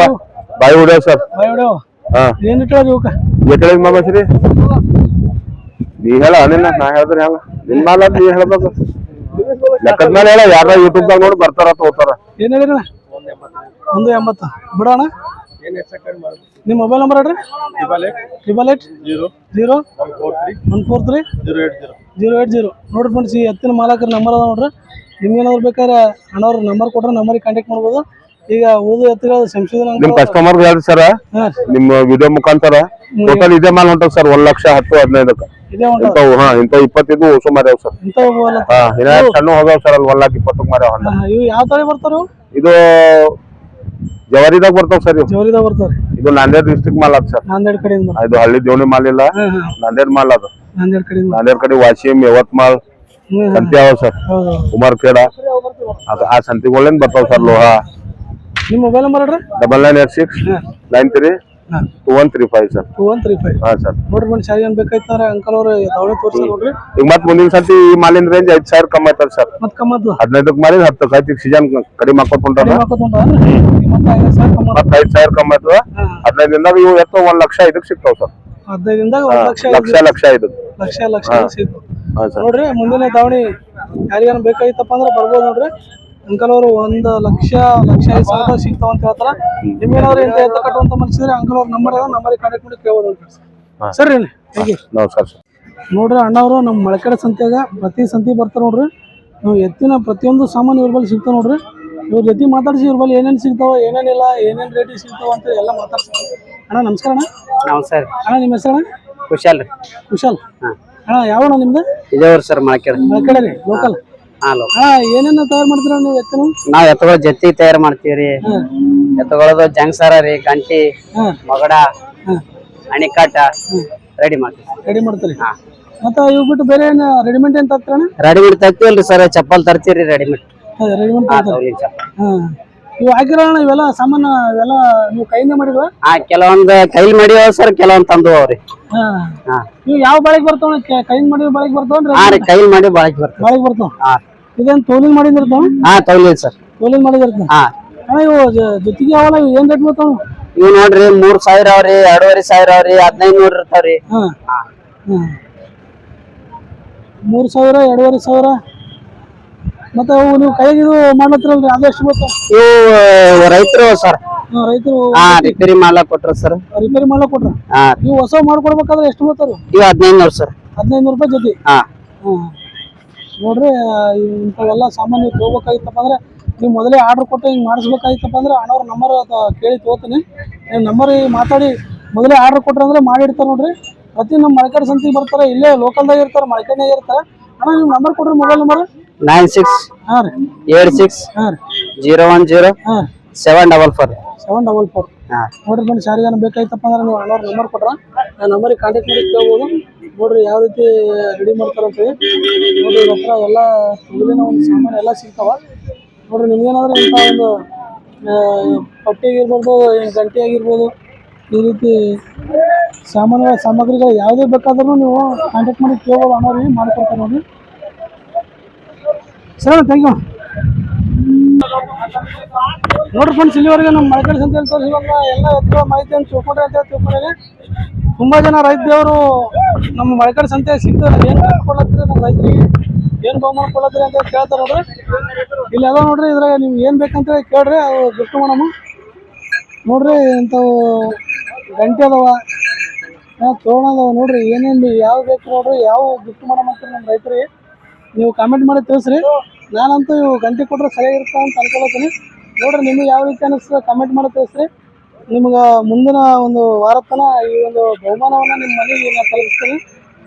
ಬಾಯಿ ಹೊಡ್ಯಾವ ಸರ್. ಏನ್ ಹೇಳಿದ್ ಮಾಮಾಶ್ರೀ? ನೀ ಹೇಳ ನಿನ್ನ ನಾ ಹೇಳಿದ್ರೆ ಹೆಂಗ? ನಿನ್ ಮಾಲ ನೀ ಹೇಳ್ಬೇಕು. ಲೆಕ್ಕದ ಮೇಲೆ ಹೇಳ. ಯಾರ ಯೂಟ್ಯೂಬ್ದಾಗ ನೋಡಿ ಬರ್ತಾರ ಹೋಗ್ತಾರ. ಏನ್ ಹೇಳಿರಣ್ಣ? 180 ಬಿಡೋಣ. ನಿಮ್ಮ ಮೊಬೈಲ್ ನಂಬರ್ ಹೇಳ್ರಿ. 888 0 143 080. ನೋಡ್ರಿ ಫ್ರೆಂಡ್ಸ್, ಈ ಎತ್ತಿನ ಮಾಲಕರ ನಂಬರ್ ಅದ ನೋಡ್ರಿ. ನಿಮ್ಗೇನಾದ್ರು ಬೇಕಾದ್ರೆ ಅಣ್ಣವ್ರ ನಂಬರ್ ಕೊಟ್ರೆ ನಂಬರಿಗೆ ಕಾಂಟ್ಯಾಕ್ಟ್ ಮಾಡ್ಬೋದು. ಈಗ ಉಳಿದು ಎತ್ತುಗಳು ಸಂಶೋಧನೆ ನಿಮ್ ಕಸ್ಟಮರ್ ಹೇಳ್ರಿ ಸರ್, ನಿಮ್ ವಿಡಿಯೋ ಮುಖಾಂತರ ಟೋಟಲ್ ಇದೇ ಮಾಲ್ ಹೊಂಟವ್ ಸರ್ 1,10,15 ಇದೇ ಉಂಟು ಇಂಥವು. ಇಂಥವು 25 ಹೊಸ ಮಾರ್ಯಾವ ಸರ್. ಇಂಥವು ಇನ್ನ ಸಣ್ಣ ಹೋಗ್ಯಾವ ಸರ್, ಅಲ್ಲಿ 1,20,000 ಮಾರ್ಯಾವ ಹೊಂಡ. ಇವು ಯಾವ ತಳಿ ಬರ್ತಾರ? ಇದು ಜವಾರಿದಾಗ ಬರ್ತಾವ ಸರ್. ಇವು ಜೋರಿದಾಗ ಬರ್ತಾರ. ಇದು ನಾಂದೇಡ್ ಡಿಸ್ಟ್ರಿಕ್ಟ್ ಮಾಲ್ ಅದ ಸರ್. ನಾಂದೇಡ್ ಕಡೆಯಿಂದ ಇದು ಹಳ್ಳಿ ದೇವಣಿ ಮಾಲ್ ಇಲ್ಲ, ನಾಂದೇಡ್ ಮಾಲ್ ಅದು. ನಾಂದೇಡ್ ಕಡೆಯಿಂದ ನಾಂದೇಡ್ ಕಡೆ ವಾಶಿಮ್, ಯವತ್ಮಾಲ್ ಸಂತಿ ಅವ ಸರ್. ಹೌದು. ಕುಮಾರ್ಖೇಡ ಆ ಸಂತಿಗಳಿಂದ ಬರ್ತಾವ ಸರ್. ಲೋಹಾ. ನಿಮ್ಮ ಮೊಬೈಲ್ ನಂಬರ್ ಹೇಳ್ರಿ. 9986932135 ಸರ್. 2135. ಹಾ ಸರ್. ನೋಡ್ರಿ ಬನ್ನಿ, ಶಾರಿ ಏನ್ ಬೇಕಾಯ್ತಾರ ಅಂಕಲ್ ಅವ್ರು ದವಣಿ ತೋರ್ಸಿ ನೋಡ್ರಿ. ಈಗ ಮತ್ ಮುಂದಿನ ಸಂತಿ ಈ ಮಾಲಿನ ರೇಂಜ್ 5,000 ಕಮ್ಮಿ ಆಯ್ತದ ಸರ್. ಮತ್ ಕಮ್ಮದ್ದು 15ಕ್ಕೆ ಮಾರಿದ 10ಕ್ಕೆ ಆಯ್ತು. ಈಗ ಸೀಸನ್ ಕಡಿಮೆ ಹಾಕೋತ ಹೊಂಟಾರ. ಮತ್ತೆ 5,000 ಕಮ್ಮ. ಮತ್ 5,000 ಕಮ್ಮಿ ಆಯ್ತದ. 15 ದಿನದಾಗ ಇವು ಎತ್ತು 1,05,000 ಸಿಗ್ತಾವ ಸರ್. 15 ದಿನದಾಗ 1,00,000 ಲಕ್ಷ ಸಿಗ್ತಾವ. ಹಾ ಸರ್. ನೋಡ್ರಿ ಮುಂದಿನ ದಾವಣಿ ಯಾರಿಗಾರ ಬೇಕಾಗಿತ್ತಪ್ಪ ಅಂದ್ರೆ ಬರ್ಬೋದು ನೋಡ್ರಿ. ಅಂಕಲ್ ಅವರು 1,05,000 ಸಿಗ್ತಾವ ಅಂತ ಹೇಳ್ತಾರ. ನಿಮ್ಗೇನಾದ್ರು ಇಂತ ಎತ್ತ ಕಟ್ಟುವಂತ ಮನ್ಸಿದ್ರೆ ಅಂಕಲ್ ಅವ್ರ ನಂಬರ್ ಅದ, ನಂಬರಿಗೆ ಕಾಂಟ್ಯಾಕ್ಟ್ ಮಾಡಿ ಕೇಳ್ಬೋದು ನೋಡ್ರಿ. ಸರಿ ಥ್ಯಾಂಕ್ ಯು. ನಮಸ್ಕಾರ ಸರ್. ನೋಡ್ರಿ ಅಣ್ಣವರು ನಮ್ಮ ಮಳಕಡೆ ಸಂತ್ಯಾಗ ಪ್ರತಿ ಸಂತಿ ಬರ್ತಾರೆ ನೋಡ್ರಿ. ನಾವು ಎತ್ತಿನ ಪ್ರತಿಯೊಂದು ಸಾಮಾನು ಇವ್ರ ಬಳಿ ಸಿಗ್ತಾವ ನೋಡ್ರಿ. ಇವ್ರ ಜೊತೆ ಮಾತಾಡಿಸಿ ಇವ್ರ ಬಳಿ ಏನೇನು ಸಿಗ್ತಾವ, ಏನೇನಿಲ್ಲ, ಏನೇನು ರೇಟಿಗೆ ಸಿಗ್ತಾವ ಅಂತ ಎಲ್ಲ ಮಾತಾಡ್ತಾರೆ. ಅಣ್ಣ ನಮಸ್ಕಾರ. ಅಣ್ಣ ನಮಸ್ಕಾರ. ಅಣ್ಣ ನಿಮ್ಮ ಹೆಸರು? ಅಣ್ಣ ಕುಶಾಲ್ ರೀ. ಕುಶಾಲ್. ಅಣ್ಣ ಯಾವಣ್ಣ ನಿಮ್ದು? ಇದೇವ್ರಿ ಸರ್ ಮಳಕಡೆ. ಮಳಕಡೆ ರೀ, ಲೋಕಲ್. ಹಾಲು ಏನೇನು ತಯಾರು ಮಾಡ್ತೀರ ನೀವು ಎತ್ತನು? ನಾವ್ ಎತ್ತುಗಳ ಜೊತೆ ತಯಾರು ಮಾಡ್ತೀವ್ರಿ. ಎತ್ತುಗಳದು ಜಂಗ್ಸಾರ ರೀ, ಗಂಟಿ, ಮಗಡ, ಅಣಿಕಾಟ ರೆಡಿ ಮಾಡ್ತೀವಿ. ರೆಡಿ ಮಾಡ್ತೀರಿ? ಮತ್ತೆ ಇವ್ ಬಿಟ್ಟು ಬೇರೆ ಏನು ರೆಡಿಮೇಡ್ ಏನ್ ತರ್ತೀರಣ್ಣ? ರೆಡಿಮೇಡ್ ತರ್ತೀವಲ್ರಿ ಸರ್, ಚಪ್ಪಲ್ ತರ್ತೀರಿ ರೆಡಿಮೇಡ್. ರೆಡಿಮೇಡ್ ತರ್ತೀರಿ? ಚಪ್ಪಲ್ ಇವು ಹಾಕಿರೋಣ ಇವೆಲ್ಲ ಸಾಮಾನು, ಇವೆಲ್ಲ ನೀವು ಕೈಯಿಂದ ಮಾಡಿದ್ವಾ? ಕೆಲವೊಂದ್ ಕೈಲಿ ಮಾಡಿವ ಸರ್, ಕೆಲವೊಂದ್ ತಂದು ಅವ್ರಿ. ನೀವು ಯಾವ ಬಾಳಿಗೆ ಬರ್ತಾವ? ಕೈಯಿಂದ ಮಾಡಿದ ಬಾಳಿಗೆ ಬರ್ತಾವ? ಹಾ ರೀ, ಕೈಲಿ ಮಾಡಿ ಬಾಳಿಗೆ ಬರ್ತಾವ. ಬಾಳಿಗೆ ಬರ್ತಾವ. ಇದೇನ್ ತೋಲಿಂಗ್ ಮಾಡಿದಿರ್ತಾವ? ಹಾ ತೌಲಿ ಸರ್. ತೋಲಿಂಗ್ ಮಾಡಿದಿರ್ತಾವ. ಅಣ್ಣ ಇವು ಜೊತೆಗೆ ಅವಲ್ಲ, ಇವು ಏನ್ ರೇಟ್ ಬರ್ತಾವ? ಇವ್ ನೋಡ್ರಿ 3,000 ಅವ್ರಿ, 2,500 ಅವ್ರಿ, 1,500 ಇರ್ತಾವ್ರಿ. 3,000, 2,500. ಮತ್ತೆ ಅವು ನೀವು ಕೈಗೆ ಇದು ಮಾಡ್ಲತ್ತಿರಲ್ರಿ, ಅದೆಷ್ಟು ಬರ್ತಾವ? ಇವು ರೈತರು ಸರ್. ರೈತರು ರಿಪೇರಿ ಮಾಡ್ಲಕ್ ಕೊಟ್ರ ಸರ್. ರಿಪೇರಿ ಮಾಡ್ಲಕ್ ಕೊಟ್ರ? ನೀವು ಹೊಸ ಮಾಡ್ಕೊಡ್ಬೇಕಾದ್ರೆ ಎಷ್ಟು ಬರ್ತಾರ? ಇವ್ 1,500 ಸರ್. 1,500 ರೂಪಾಯಿ ಜೊತೆ. ನೋಡ್ರಿ ಇಂಥವೆಲ್ಲ ಸಾಮಾನು ನೀವು ತಗೋಬೇಕಾಗಿತ್ತಪ್ಪ ಅಂದ್ರೆ ನೀವು ಮೊದಲೇ ಆರ್ಡರ್ ಕೊಟ್ಟು ಹಿಂಗೆ ಮಾಡಿಸ್ಬೇಕಾಗಿತ್ತಪ್ಪ ಅಂದ್ರೆ ಅಣ್ಣವ್ರ ನಂಬರ್ ಕೇಳಿ ತಗೋತೀನಿ. ನಂಬರ್ ಮಾತಾಡಿ ಮೊದಲೇ ಆರ್ಡರ್ ಕೊಟ್ರೆ ಅಂದ್ರೆ ಮಾಡಿಡ್ತಾರೆ ನೋಡ್ರಿ. ಪ್ರತಿ ನಮ್ಮ ಮಳಕಡೆ ಸಂತಿಗೆ ಬರ್ತಾರೆ, ಇಲ್ಲೇ ಲೋಕಲ್ದಾಗ ಇರ್ತಾರೆ, ಮಳಕಡೆನಾಗ ಇರ್ತಾರೆ. ಅಣ್ಣ ನೀವು ನಂಬರ್ ಕೊಡ್ರಿ, ಮೊಬೈಲ್ ನಂಬರ್. 9686100744. 744. ನೋಡ್ರಿ ಬನ್ನಿ, ಶಾರಿಗಾನ ಬೇಕಾಯ್ತಪ್ಪ ಅಂದ್ರೆ ನೀವು ಅಣ್ಣವ್ರ ನಂಬರ್ ಕೊಟ್ರ ಆ ನಂಬರಿಗೆ ಕಾಂಟ್ಯಾಕ್ಟ್ ಮಾಡಿ ಕೇಳ್ಬೋದು. ನೋಡ್ರಿ ಯಾವ ರೀತಿ ರೆಡಿ ಮಾಡ್ತಾರೆ ಅಂತೇಳಿ. ನೋಡ್ರಿ ಇವ್ರ ಹತ್ರ ಎಲ್ಲ ತೊಗಲಿನ ಒಂದು ಸಾಮಾನು ಎಲ್ಲ ಸಿಗ್ತಾವ ನೋಡ್ರಿ. ನಿಮ್ಗೇನಾದ್ರೂ ಇಂಥ ಒಂದು ಪಟ್ಟಿ ಆಗಿರ್ಬೋದು, ಗಂಟೆ ಆಗಿರ್ಬೋದು, ಈ ರೀತಿ ಸಾಮಗ್ರಿಗಳು ಯಾವುದೇ ಬೇಕಾದ್ರೂ ನೀವು ಕಾಂಟ್ಯಾಕ್ಟ್ ಮಾಡಿ ಕೇಳ್ಬೋದು. ಅಣ್ಣವ್ರಿಗೆ ಮಾಡಿಕೊಡ್ತಾರೆ ನೋಡ್ರಿ. ಸರಿ, ಥ್ಯಾಂಕ್ ಯು. ನೋಡ್ರಿ ಫ್ರೆಂಡ್ಸ್, ಇಲ್ಲಿವರೆಗೆ ನಮ್ಮ ಮಳಕಡೆ ಸಂತೆಯಲ್ಲಿ ತೋರಿಸುವಾಗ ಎಲ್ಲ ಎತ್ತುಗಳ ಮಾಹಿತಿಯನ್ನು ತಿಳ್ಕೊಂಡ್ರೆ ಅಂತ ತಿಳ್ಕೊಂಡ್ರೆ ತುಂಬ ಜನ ರೈತರು ನಮ್ಮ ಮಳಕಡೆ ಸಂತೆ ಸಿಗ್ತಾರೆ, ಏನು ಕೊಡ್ಲತ್ತೀರಿ ನಮ್ಮ ರೈತರಿಗೆ, ಏನು ಬಹುಮಾನ ಕೊಡ್ಲತ್ತೀರಿ ಅಂತ ಕೇಳ್ತಾರೆ ನೋಡ್ರಿ. ಇಲ್ಲಿ ಅದ ನೋಡ್ರಿ, ಇದ್ರಾಗ ನೀವು ಏನು ಬೇಕಂತ ಕೇಳ್ರಿ, ಅದು ಗಿಫ್ಟ್ ಮಾಡಮ್ಮ. ನೋಡ್ರಿ ಇಂಥವು ಗಂಟೆ ಅದಾವ, ತೋರಣ ಅದಾವ ನೋಡ್ರಿ. ಏನೇನು ಯಾವ ಬೇಕು ನೋಡ್ರಿ, ಯಾವ ಗಿಫ್ಟ್ ಮಾಡಮ್ಮ ಅಂತೀರಿ ನಮ್ಮ ರೈತರಿಗೆ ನೀವು ಕಾಮೆಂಟ್ ಮಾಡಿ ತಿಳಿಸ್ರಿ. ನಾನಂತೂ ಇವು ಗಂಟೆ ಕೊಟ್ಟರೆ ಸರಿಯಾಗಿರುತ್ತೆ ಅಂತ ಅನ್ಕೊಳತ್ತೀನಿ. ನೋಡ್ರಿ ನಿಮಗೆ ಯಾವ ರೀತಿ ಅನ್ನಿಸ್ತದೆ ಕಾಮೆಂಟ್ ಮಾಡಿ ತಿಳಿಸ್ರಿ. ನಿಮ್ಗೆ ಮುಂದಿನ ಒಂದು ವಾರ ತನಕ ಈ ಒಂದು ಬಹುಮಾನವನ್ನು ನಿಮ್ಮ ಮನೆಗೆ ನಾನು ತಲುಪಿಸ್ತೀನಿ.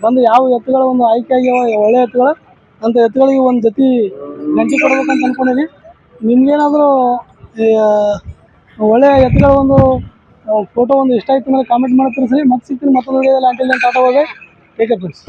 ಬಂದು ಯಾವ ಎತ್ತುಗಳ ಒಂದು ಆಯ್ಕೆ ಆಗ್ಯಾವ ಒಳ್ಳೆ ಎತ್ತುಗಳು ಅಂತ ಎತ್ತುಗಳಿಗೆ ಒಂದು ಜೊತೆ ಗಂಟೆ ಕೊಡ್ಬೇಕಂತ ಅಂದ್ಕೊಂಡಿನಿ. ನಿಮ್ಗೇನಾದರೂ ಒಳ್ಳೆಯ ಎತ್ತುಗಳ ಒಂದು ಫೋಟೋ ಒಂದು ಇಷ್ಟ ಆಯ್ತು ಅಂದರೆ ಕಾಮೆಂಟ್ ಮಾಡಿ ತಿಳಿಸ್ರಿ. ಮತ್ತೆ ಸಿಗ್ತೀನಿ ಮತ್ತೊಂದು ವಿಡಿಯೋದಲ್ಲಿ. ಅಂಟಿಲ್ ಟಾಟಾ ಬಾಯ್, ಟೇಕ್ ಕೇರ್ ಫ್ರೆಂಡ್ಸ್.